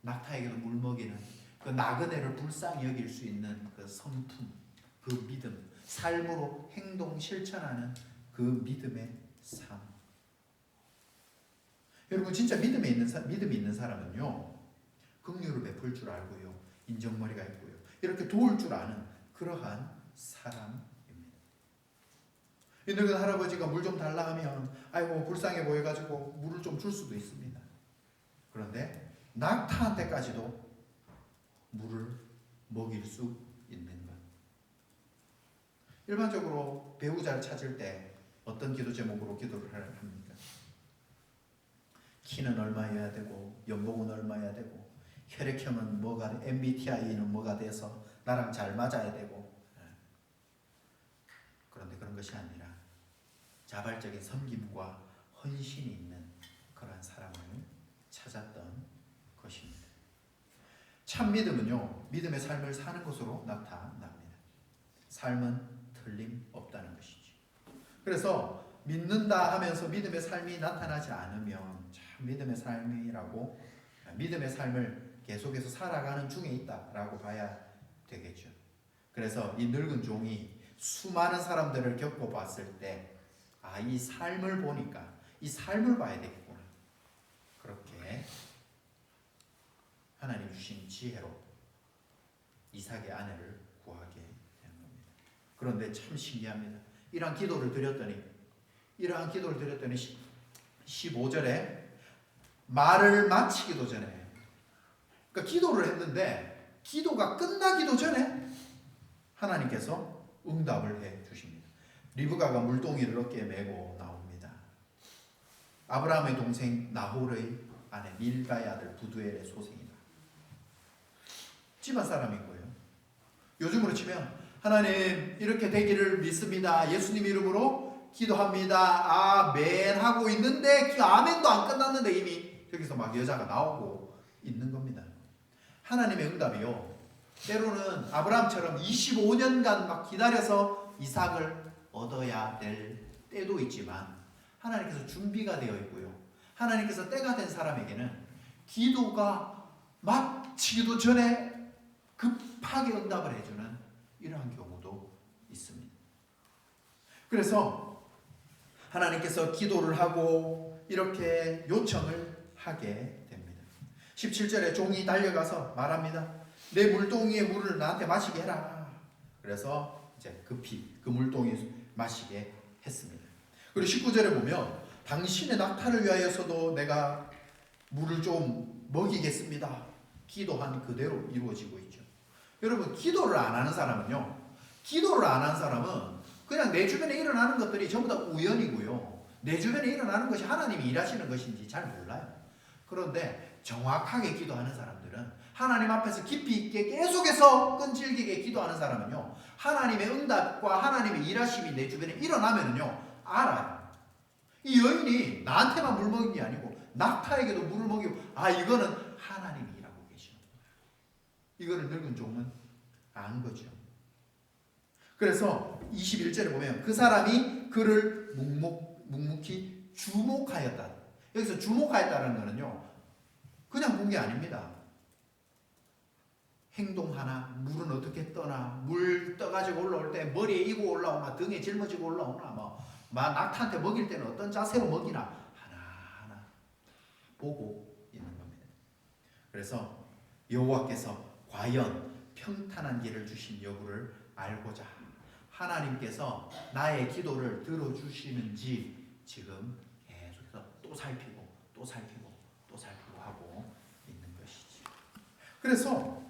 낙타에게도 물 먹이는 그 나그네를 불쌍히 여길 수 있는 그 성품, 그 믿음, 삶으로 행동 실천하는 그 믿음의 삶. 여러분 진짜 믿음이 있는 사람은요, 긍휼을 베풀 줄 알고요, 인정머리가 있고요, 이렇게 도울 줄 아는 그러한 사람입니다. 이 늙은 할아버지가 물 좀 달라 하면 아이고 불쌍해 보여가지고 물을 좀 줄 수도 있습니다. 그런데 낙타한테까지도 물을 먹일 수 있는 것. 일반적으로 배우자를 찾을 때 어떤 기도 제목으로 기도를 합니까? 키는 얼마여야 되고 연봉은 얼마여야 되고 혈액형은 뭐가 돼, MBTI는 뭐가 돼서 나랑 잘 맞아야 되고. 그런데 그런 것이 아니라 자발적인 섬김과 헌신이 있는 그러한 사람을 찾았던 것입니다. 참 믿음은요, 믿음의 삶을 사는 것으로 나타납니다. 삶은 틀림없다는 것이죠. 그래서 믿는다 하면서 믿음의 삶이 나타나지 않으면 참 믿음의 삶이라고, 믿음의 삶을 계속해서 살아가는 중에 있다라고 봐야 되겠죠. 그래서 이 늙은 종이 수많은 사람들을 겪어봤을 때 이 삶을 보니까 이 삶을 봐야 되겠구나. 그렇게 하나님 주신 지혜로 이삭의 아내를 구하게 되는 겁니다. 그런데 참 신기합니다. 이러한 기도를 드렸더니 15절에 말을 마치기도 전에, 그러니까 기도를 했는데 기도가 끝나기도 전에 하나님께서 응답을 해 주십니다. 리브가가 물동이를 어깨에 메고 나옵니다. 아브라함의 동생 나홀의 아내 밀가의 아들 부두엘의 소생이다. 집안 사람인 거예요. 요즘으로 치면 하나님 이렇게 되기를 믿습니다. 예수님 이름으로 기도합니다. 아멘 하고 있는데 아멘도 안 끝났는데 이미 여기서 막 여자가 나오고 있는 겁니다. 하나님의 응답이요, 때로는 아브라함처럼 25년간 막 기다려서 이삭을 얻어야 될 때도 있지만 하나님께서 준비가 되어 있고요, 하나님께서 때가 된 사람에게는 기도가 마치기도 전에 급하게 응답을 해주는 이러한 경우도 있습니다. 그래서 하나님께서 기도를 하고 이렇게 요청을 하게 됩니다. 17절에 종이 달려가서 말합니다. 내 물동이의 물을 나한테 마시게 해라. 그래서 이제 급히 그 물동이 마시게 했습니다. 그리고 19절에 보면 당신의 낙타를 위하여서도 내가 물을 좀 먹이겠습니다. 기도한 그대로 이루어지고 있죠. 여러분, 기도를 안 하는 사람은요, 기도를 안 하는 사람은 그냥 내 주변에 일어나는 것들이 전부 다 우연이고요, 내 주변에 일어나는 것이 하나님이 일하시는 것인지 잘 몰라요. 그런데 정확하게 기도하는 사람들은, 하나님 앞에서 깊이 있게 계속해서 끈질기게 기도하는 사람은요, 하나님의 응답과 하나님의 일하심이 내 주변에 일어나면은요 알아요. 이 여인이 나한테만 물 먹인 게 아니고 낙타에게도 물을 먹이고, 이거는 하나님이 일하고 계시는 거예요. 이거를 늙은 종은 안 거죠. 그래서 21절에 보면 그 사람이 그를 묵묵히 주목하였다. 여기서 주목하였다는 거는요, 그냥 본 게 아닙니다. 행동하나, 물은 어떻게 떠나, 물 떠가지고 올라올 때 머리에 이고 올라오나, 등에 짊어지고 올라오나, 낙타한테 먹일 때는 어떤 자세로 먹이나, 하나하나 보고 있는 겁니다. 그래서 여호와께서 과연 평탄한 길을 주신 여부를 알고자 하나님께서 나의 기도를 들어주시는지 지금 계속해서 또 살피고 하고 있는 것이지. 그래서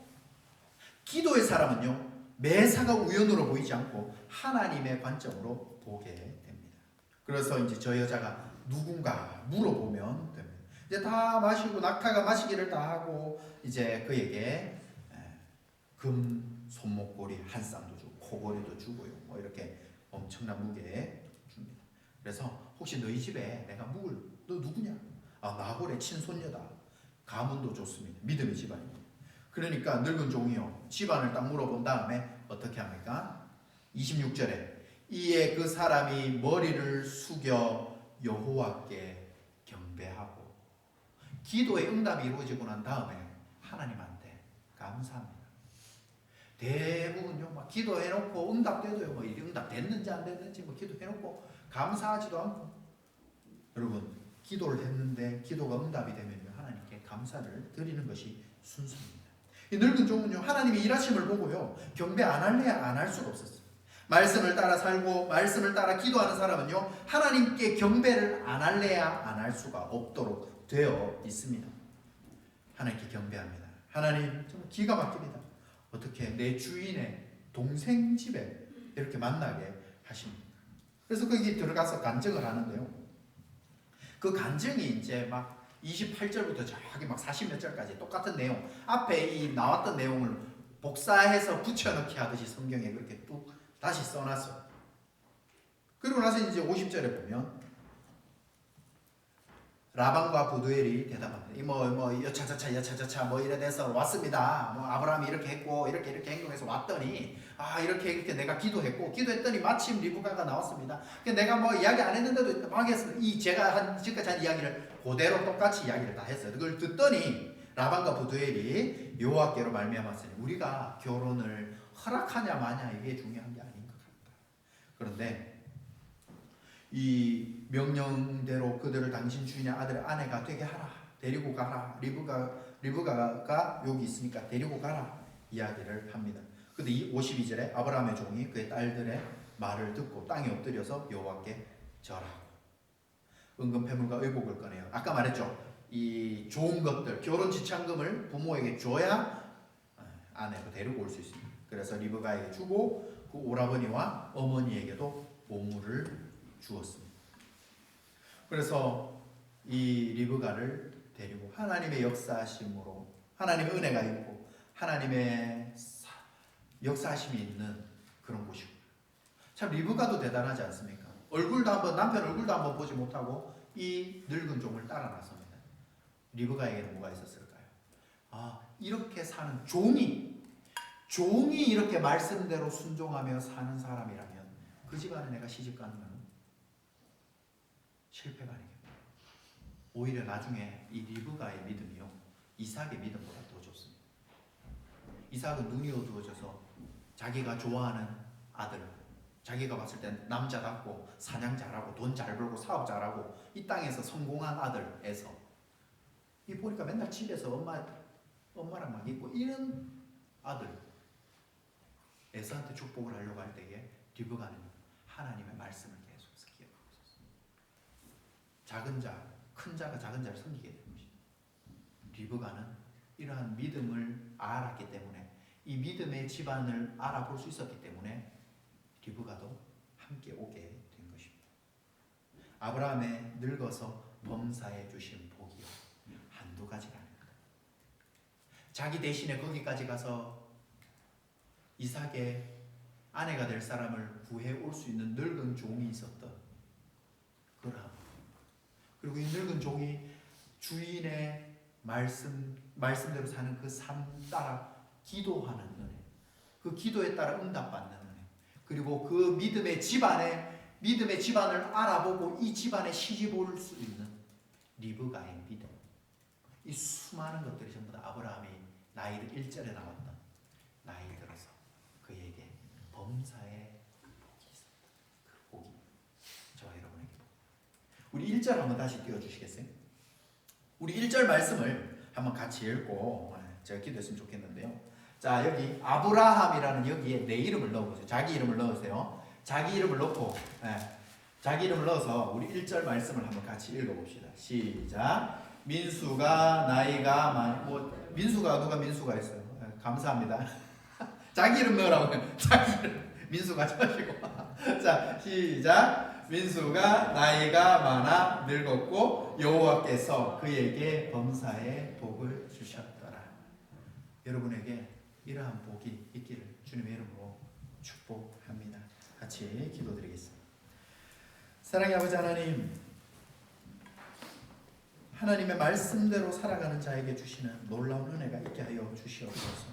기도의 사람은요, 매사가 우연으로 보이지 않고 하나님의 관점으로 보게 됩니다. 그래서 이제 저 여자가 누군가 물어보면 됩니다. 이제 다 마시고 낙타가 마시기를 다 하고 이제 그에게 금 손목고리 한 쌍도 주고 코고리도 주고요, 뭐 이렇게 엄청난 무게 줍니다. 그래서 혹시 너희 집에 내가 묵을, 너 누구냐? 나홀의 친손녀다. 가문도 좋습니다. 믿음의 집안입니다. 그러니까 늙은 종이요 집안을 딱 물어본 다음에 어떻게 합니까? 26절에 이에 그 사람이 머리를 숙여 여호와께 경배하고 기도의 응답이 이루어지고 난 다음에 하나님한테 감사합니다. 대부분요 막 기도해놓고 응답돼도요 뭐 응답 됐는지 안 됐는지 뭐 기도해놓고 감사하지도 않고, 여러분 기도를 했는데 기도가 응답이 되면요 하나님께 감사를 드리는 것이 순서입니다. 이 늙은 종은요 하나님이 일하심을 보고요 경배 안 할래야 안 할 수가 없었어요. 말씀을 따라 살고 말씀을 따라 기도하는 사람은요 하나님께 경배를 안 할래야 안 할 수가 없도록 되어 있습니다. 하나님께 경배합니다. 하나님 정말 기가 막힙니다. 어떻게 내 주인의 동생 집에 이렇게 만나게 하십니다. 그래서 거기 들어가서 간증을 하는데요. 그 간증이 이제 막 28절부터 저기 막 40몇 절까지 똑같은 내용, 앞에 이 나왔던 내용을 복사해서 붙여넣기 하듯이 성경에 그렇게 뚝 다시 써놨어요. 그리고 나서 이제 50절에 보면 라반과 부두엘이 대답합니다. 여차저차 뭐 이래 돼서 왔습니다. 뭐 아브라함이 이렇게 했고 이렇게 행동해서 왔더니 이렇게 내가 기도했더니 마침 리브가가 나왔습니다. 내가 뭐 이야기 안 했는데도 막 했어요. 제가 지금까지 한 이야기를 그대로 똑같이 이야기를 다 했어요. 그걸 듣더니 라반과 부두엘이 여호와께로 말미암았으니 우리가 결혼을 허락하냐 마냐 이게 중요한 게 아닌 것 같다. 그런데 이 명령대로 그들을 당신 주인의 아들의 아내가 되게 하라. 데리고 가라. 리브가가 여기 있으니까 데리고 가라. 이야기를 합니다. 근데 이 52절에 아브라함의 종이 그의 딸들의 말을 듣고 땅에 엎드려서 여호와께 절하고 은금 패물과 의복을 꺼내요. 아까 말했죠. 이 좋은 것들 결혼 지참금을 부모에게 줘야 아내로 데리고 올 수 있습니다. 그래서 리브가에게 주고 그 오라버니와 어머니에게도 보물을 주었습니다. 그래서 이 리브가를 데리고 하나님의 역사하심으로 하나님의 은혜가 있고 하나님의 역사하심이 있는 그런 곳이고, 참 리브가도 대단하지 않습니까? 남편 얼굴도 한번 보지 못하고 이 늙은 종을 따라 나섭니다. 리브가에게는 뭐가 있었을까요? 이렇게 사는 종이 이렇게 말씀대로 순종하며 사는 사람이라면 그 집안에 내가 시집 가는 건 실패가 아니겠다. 오히려 나중에 이 리브가의 믿음이요 이삭의 믿음보다 더 좋습니다. 이삭은 눈이 어두워져서 자기가 좋아하는 아들, 자기가 봤을 땐 남자답고 사냥 잘하고 돈 잘 벌고 사업 잘하고 이 땅에서 성공한 아들에서 이 보니까 맨날 집에서 엄마랑 막 있고 이런 아들 에서한테 축복을 하려고 할 때에 리브가는 하나님의 말씀을 계속해서 기억하고 있었어요. 작은 자, 큰 자가 작은 자를 섬기게 된 것입니다. 리브가는 이러한 믿음을 알았기 때문에 이 믿음의 집안을 알아볼 수 있었기 때문에 리브가도 함께 오게 된 것입니다. 아브라함의 늙어서 범사해 주신 복이요 한두 가지가 아닙니다. 자기 대신에 거기까지 가서 이삭의 아내가 될 사람을 구해 올 수 있는 늙은 종이 있었던 그러함. 그리고 이 늙은 종이 주인의 말씀대로 사는 그 삶 따라 기도하는 은혜, 그 기도에 따라 응답받는 은혜, 그리고 그 믿음의 집안을 알아보고 이 집안에 시집 올 수 있는 리브가의 믿음. 이 수많은 것들이 전부 다 아브라함이 나이를 1절에 나왔던 나이 들어서 그에게 범사의 복이 있었다. 그 복이 저와 여러분에게 우리 1절 한번 다시 띄워주시겠어요? 우리 1절 말씀을 한번 같이 읽고 제가 기도했으면 좋겠는데요. 자, 여기 아브라함이라는 여기에 내 이름을 넣어보세요. 자기 이름을 넣으세요. 자기 이름을 넣고 자기 이름을 넣어서 우리 1절 말씀을 한번 같이 읽어봅시다. 시작. 민수가 나이가 민수가 누가 민수가 있어요? 감사합니다. 자기 이름 넣으라고. 자기 이름 민수가 쳐시고. 자, 시작. 민수가 나이가 많아 늙었고 여호와께서 그에게 범사의 복을 주셨더라. 여러분에게 이러한 복이 있기를 주님의 이름으로 축복합니다. 같이 기도드리겠습니다. 사랑의 아버지 하나님, 하나님의 말씀대로 살아가는 자에게 주시는 놀라운 은혜가 있게 하여 주시옵소서.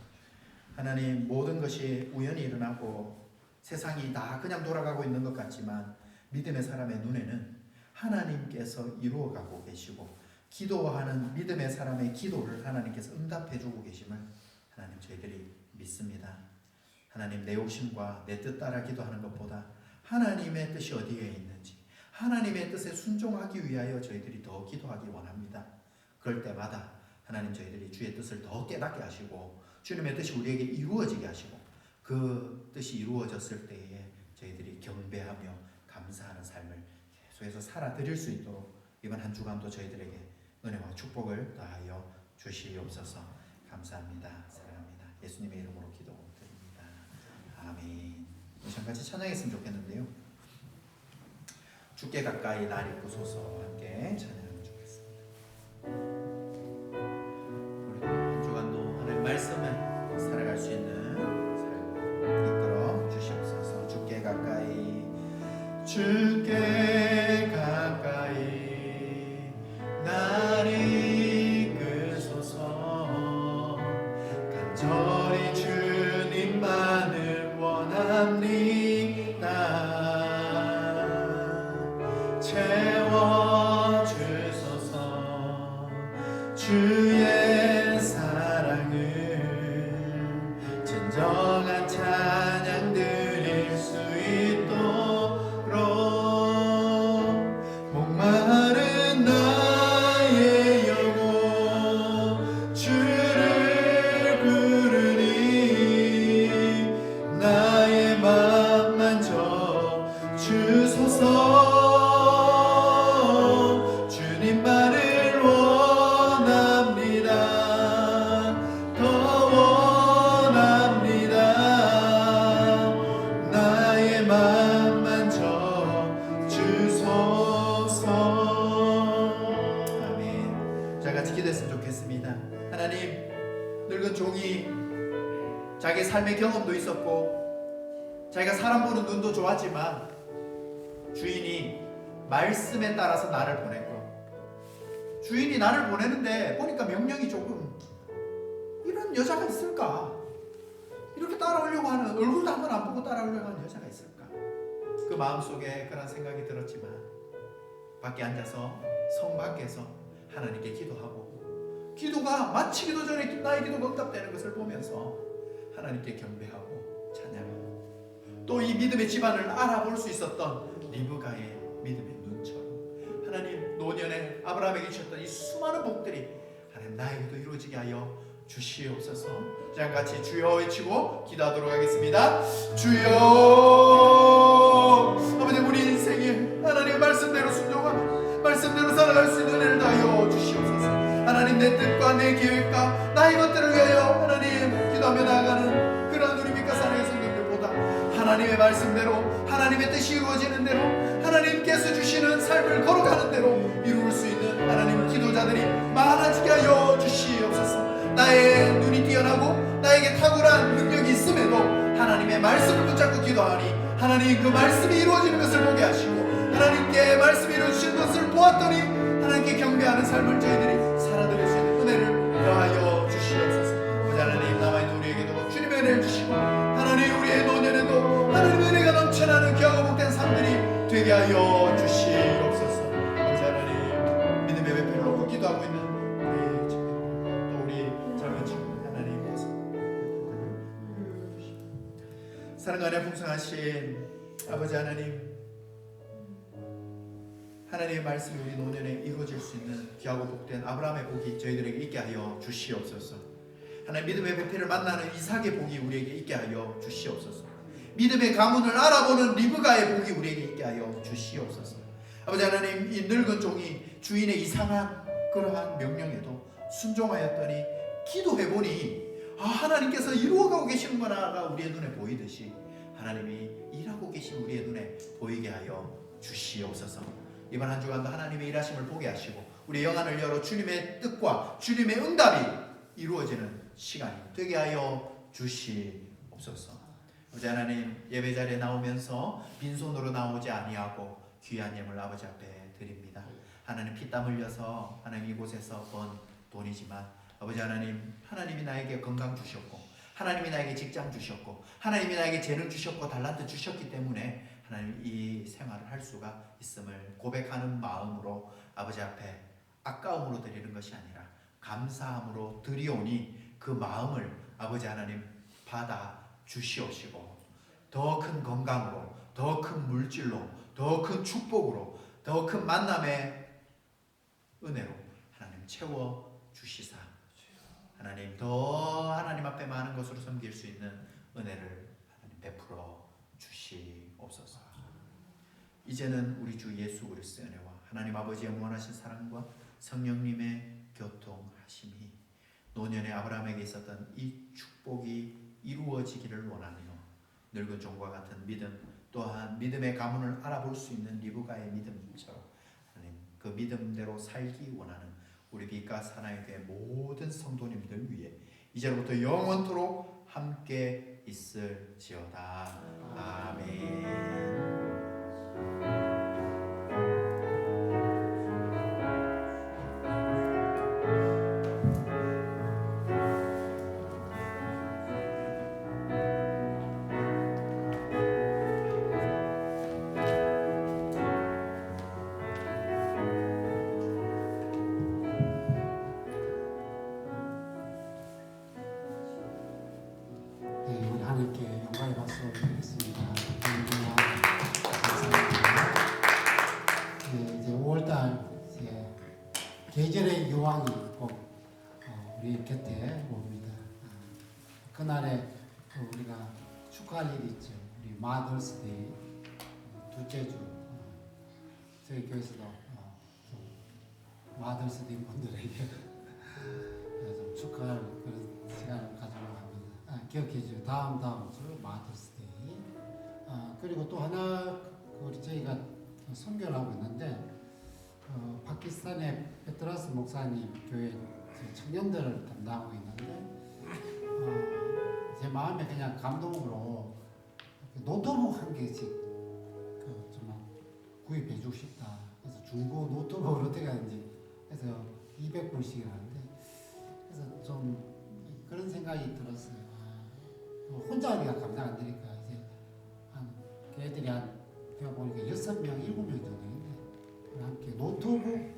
하나님, 모든 것이 우연히 일어나고 세상이 다 그냥 돌아가고 있는 것 같지만 믿음의 사람의 눈에는 하나님께서 이루어가고 계시고 기도하는 믿음의 사람의 기도를 하나님께서 응답해주고 계심을 하나님 저희들이 믿습니다. 하나님, 내 욕심과 내 뜻 따라 기도하는 것보다 하나님의 뜻이 어디에 있는지 하나님의 뜻에 순종하기 위하여 저희들이 더 기도하기 원합니다. 그럴 때마다 하나님 저희들이 주의 뜻을 더 깨닫게 하시고 주님의 뜻이 우리에게 이루어지게 하시고 그 뜻이 이루어졌을 때에 저희들이 경배하며 감사하는 삶을 계속해서 살아드릴 수 있도록 이번 한 주간도 저희들에게 은혜와 축복을 더하여 주시옵소서. 감사합니다. 사랑합니다. 예수님의 이름으로 기도드립니다. 아멘. 우리 같이 찬양했으면 좋겠는데요. 주께 가까이 날 이끄소서 함께 찬양하면 좋겠습니다. 우리 한 주간도 하나님 말씀을 살아갈 수 있는 삶을 이끌어 주시옵소서. 주께 가까이 날 이끄소서. 간절히 주님만을 원합니다. 채워주소서. 주의 사랑을 진정한 찬양 드릴 수 있도록 목마른 나의 영혼 주를 부르니 나의 맘 만져 주소서. 주님만을 원합니다. 더 원합니다. 나의 맘 만져 주소서. 아멘. 자, 같이 기도했으면 좋겠습니다. 하나님, 늙은 종이 자기 삶의 경험도 있었고 자기가 사람 보는 눈도 좋았지만 주인이 말씀에 따라서 나를 보냈고 주인이 나를 보내는데 보니까 명령이 조금 이런 여자가 있을까? 이렇게 따라오려고 하는, 얼굴도 한번 안 보고 따라오려고 하는 여자가 있을까? 그 마음속에 그런 생각이 들었지만 밖에 앉아서 성 밖에서 하나님께 기도하고 기도가 마치 기도 전에 나의 기도가 응답되는 것을 보면서 하나님께 경배하고 찬양하고 또 이 믿음의 집안을 알아볼 수 있었던 리브가의 믿음의 눈처럼 하나님, 노년에 아브라함에게 주셨던 이 수많은 복들이 하나님 나에게도 이루어지게 하여 주시옵소서. 자, 같이 주여 외치고 기도하도록 하겠습니다. 주여. 아버지, 우리 인생에 하나님의 말씀대로 순종하고 말씀대로 살아갈 수 있는 은혜를 다하여 주시옵소서. 하나님, 내 뜻과 내 계획과 나의 것들을 위하여 하나님 기도하며 나아가는 그러한 우리 믿가 사랑의 성도들보다 하나님의 말씀대로 하나님의 뜻이 이루어지는 대로 하나님께서 주시는 삶을 걸어가는 대로 이룰 수 있는 하나님 기도자들이 많아지게 하여 주시옵소서. 나의 눈이 뛰어나고 나에게 탁월한 능력이 있음에도 하나님의 말씀을 붙잡고 기도하니 하나님 그 말씀이 이루어지는 것을 보게 하시고 하나님께 말씀이 이루어지신 것을 보았더니 하나님께 경배하는 삶을 저희들이 살아드릴 수 있는 은혜를 더하여 주시옵소서. 하나님, 남아있는 우리에게도 주님의 은혜를 주시고 하나님, 우리의 노년에도 하나님의 은혜가 넘쳐나는 귀하고 복된 삶들이 되게 하여 주시옵소서. 하나님, 믿음의 배필을 놓고 기도하고 있는 우리 친구, 또 우리 젊은 친구 하나님께서 사랑하는 풍성하신 아버지 하나님, 하나님의 말씀이 우리 노년에 이루어질 수 있는 귀하고 복된 아브라함의 복이 저희들에게 있게 하여 주시옵소서. 하나님, 믿음의 배필을 만나는 이삭의 복이 우리에게 있게 하여 주시옵소서. 믿음의 가문을 알아보는 리브가의 복이 우리에게 있게 하여 주시옵소서. 아버지 하나님, 이 늙은 종이 주인의 이상한 그러한 명령에도 순종하였더니 기도해보니 하나님께서 이루어가고 계시는구나가 우리의 눈에 보이듯이 하나님이 일하고 계신 우리의 눈에 보이게 하여 주시옵소서. 이번 한 주간도 하나님의 일하심을 보게 하시고 우리 영안을 열어 주님의 뜻과 주님의 응답이 이루어지는 시간이 되게 하여 주시옵소서. 아버지 하나님, 예배 자리에 나오면서 빈손으로 나오지 아니하고 귀한 예물 아버지 앞에 드립니다. 하나님 피땀 흘려서 하나님 이곳에서 번 돈이지만 아버지 하나님, 하나님이 나에게 건강 주셨고 하나님이 나에게 직장 주셨고 하나님이 나에게 재능 주셨고 달란트 주셨기 때문에 하나님 이 생활을 할 수가 있음을 고백하는 마음으로 아버지 앞에 아까움으로 드리는 것이 아니라 감사함으로 드리오니 그 마음을 아버지 하나님 받아 주시옵시고 더 큰 건강으로, 더 큰 물질로, 더 큰 축복으로, 더 큰 만남의 은혜로 하나님 채워 주시사 하나님 더 하나님 앞에 많은 것으로 섬길 수 있는 은혜를 하나님 베풀어 주시옵소서. 이제는 우리 주 예수 그리스도의 은혜와 하나님 아버지의 무한하신 사랑과 성령님의 교통하심이 노년의 아브라함에게 있었던 이 축복이 이루어지기를 원하며 늙은 종과 같은 믿음 또한 믿음의 가문을 알아볼 수 있는 리브가의 믿음처럼 하나님 그 믿음대로 살기 원하는 우리 빛과 사나이 교회 모든 성도님들 위해 이제부터 영원토록 함께 있을지어다. 아멘. 우리 하나님께 영광의 박수 드리겠습니다. 감사합니다. 이제 5월달 이제 계절의 여왕이 꼭 우리 곁에 옵니다. 그날에 또 우리가 축하할 일이 있죠. 우리 마더스데이 둘째 주 저희 교회에서도 마더스데이 분들에게 좀 축하할 그런 시간을 가지려고 합니다. 기억해 주세요. 다음 주 마더스데이. 그리고 또 하나 우리 저희가 선교를 하고 있는데 파키스탄의 페트라스 목사님 교회 청년들을 담당하고 있는데 제 마음에 그냥 감동으로 노트북 한 개씩 정말 구입해 주고 싶다. 그래서 중고 노트북을 어떻게 하는지 그래서 200불씩 하는데 그래서 좀 그런 생각이 들었어요. 혼자 하기가 감당 안 되니까 이제 걔들이 제가 보니까 6명, 7명 정도 있는데 함께 노트북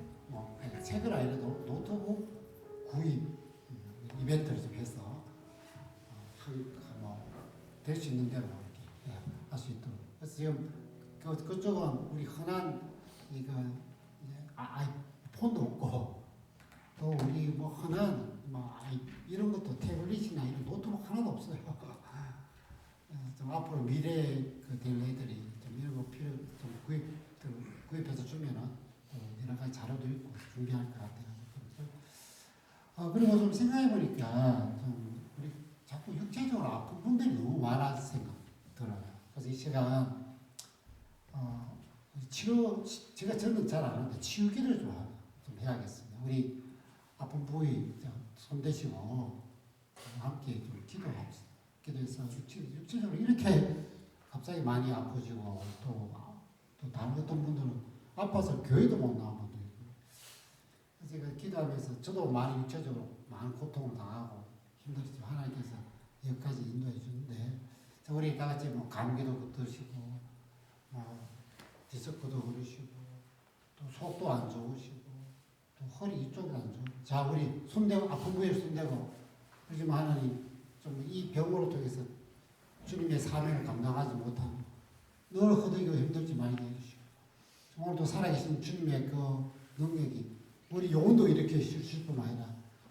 책을 아니라도 노트북 구입 이벤트를 좀 해서 될 수 있는 대로 이렇게 할 수 있도록. 그래서 지금 그쪽은 우리 흔한 이거 아이폰도 없고 또 우리 흔한 이런 것도 태블릿이나 이런 노트북 하나도 없어요. 좀 앞으로 미래에 될 애들이 좀 이런 거 좀 구입해서 주면은 여러 가지 자료도 있고 준비할 것 같아요. 그리고 좀 생각해 보니까 좀 우리 자꾸 육체적으로 아픈 분들이 너무 많아서 생각 들어요. 그래서 이 시간 저는 잘 안 하는데 치유기를 좀 해야겠습니다. 우리 아픈 부위 손 대시고 함께 좀 기도합시다. 기도해서 육체적으로 이렇게 갑자기 많이 아프시고 또 다른 어떤 분들은 아파서 교회도 못 나온 분도 있고 제가 기도하면서 저도 많이 육체적으로 많은 고통을 당하고 힘들었죠. 하나님께서 여기까지 인도해 주는데 우리 다 같이 감기도 드시고 디스크도 그러시고 또 속도 안 좋으시고 또 허리 이쪽이 안 좋고 자 우리 손대고 아픈 부위를 손대고 요즘 하나님 좀 이 병으로 통해서 주님의 사명을 감당하지 못하고 늘 허덕이고 힘들지 말게 해주시고 오늘도 살아계신 주님의 그 능력이 우리 영혼도 일으켜 주실 뿐 아니라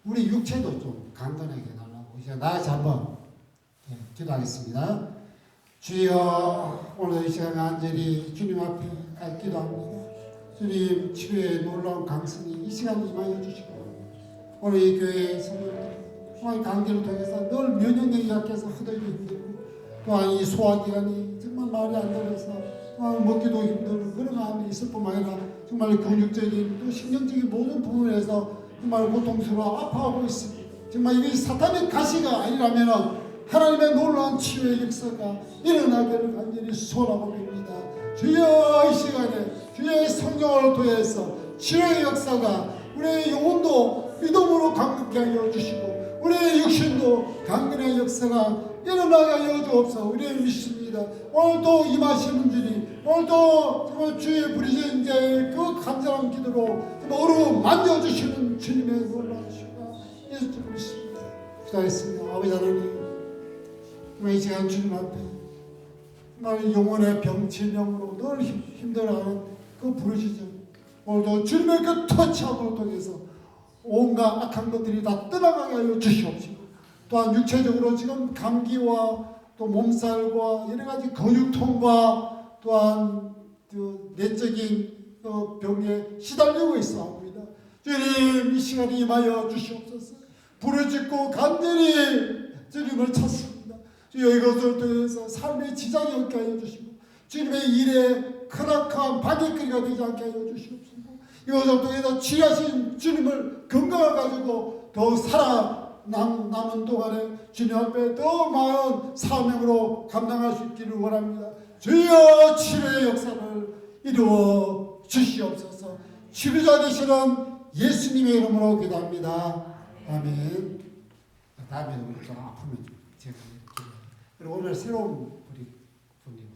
우리 육체도 좀 강건하게 해달라고 이제 나같이 한번 기도하겠습니다. 주여 오늘 이 시간 간절히 주님 앞에 기도합니다. 주님 치료의 놀라운 강성이 이 시간 임하여 주시고 오늘 이 교회의 성도들 또한 관계를 통해서 늘 면역력이 약해서 허들기 힘들고 또한 이 소화기관이 정말 말이 안 들어서 또한 먹기도 힘들고 그런 마음이 있을 뿐만 아니라 정말 근육적인 또 신경적인 모든 부분에서 정말 고통스러워 아파하고 있습니다. 정말 이게 사탄의 가시가 아니라면 하나님의 놀라운 치유의 역사가 일어나기를 간절히 소원하고 빕니다. 주여 이 시간에 주의 성령을 통해서 치료의 역사가 우리의 영혼도 믿음으로 강건케 하여 주시고 우리의 육신도 강건의 역사가 일어나게 하여 주옵소서. 우리는 믿습니다. 오늘도 임하시는 분이 오늘도 정말 주의 부르신 이제 그 간절한 기도로 어루 만져주시는 주님의 놀라우시고 예수 님 믿습니다. 기도하겠습니다. 아버지 하나님, 이 시간 주님 앞에 정말 영혼의 병 질병으로 늘 힘들어하는 그 부르시죠. 오늘도 주님의 그 터치함을 통해서 온갖 악한 것들이 다 떠나가게 하여 주시옵시고 또한 육체적으로 지금 감기와 또 몸살과 여러 가지 근육통과 또한 그 내적인 병에 시달리고 있사옵니다. 주님 이 시간에 임하여 주시옵소서. 부르짖고 간절히 주님을 찾습니다. 주여 이것을 통해서 삶의 지장이 없게 하여 주시고 주님의 일에 크나큰 반격거리가 되지 않게 하여 주시옵소서. 이것을 통해서 취하신 주님을 건강을 가지고 더 남은 동안에 주님 앞에 더 많은 사명으로 감당할 수 있기를 원합니다. 주여 치료의 역사를 이루어 주시옵소서. 치료자 되시는 예수님의 이름으로 기도합니다. 아멘. 다음에 우리 좀 아프면 제가 이렇게. 그리고 오늘 새로운 우리 분이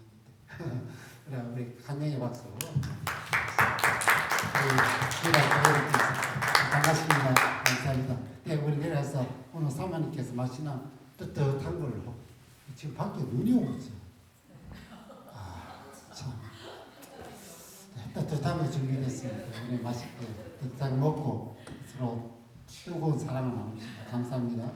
왔는데 그래 우리 한영의 박수. 반갑습니다. 감사합니다. 네, 우리 내려서 오늘 사모님께서 마시는 뜨뜻한 걸로 지금 밖에 눈이 오고 있어요. 참. 네, 뜨뜻한 거 준비됐습니다. 우리 맛있게 뜨뜻하게 먹고 서로 뜨거운 사랑을 나눕시다. 감사합니다.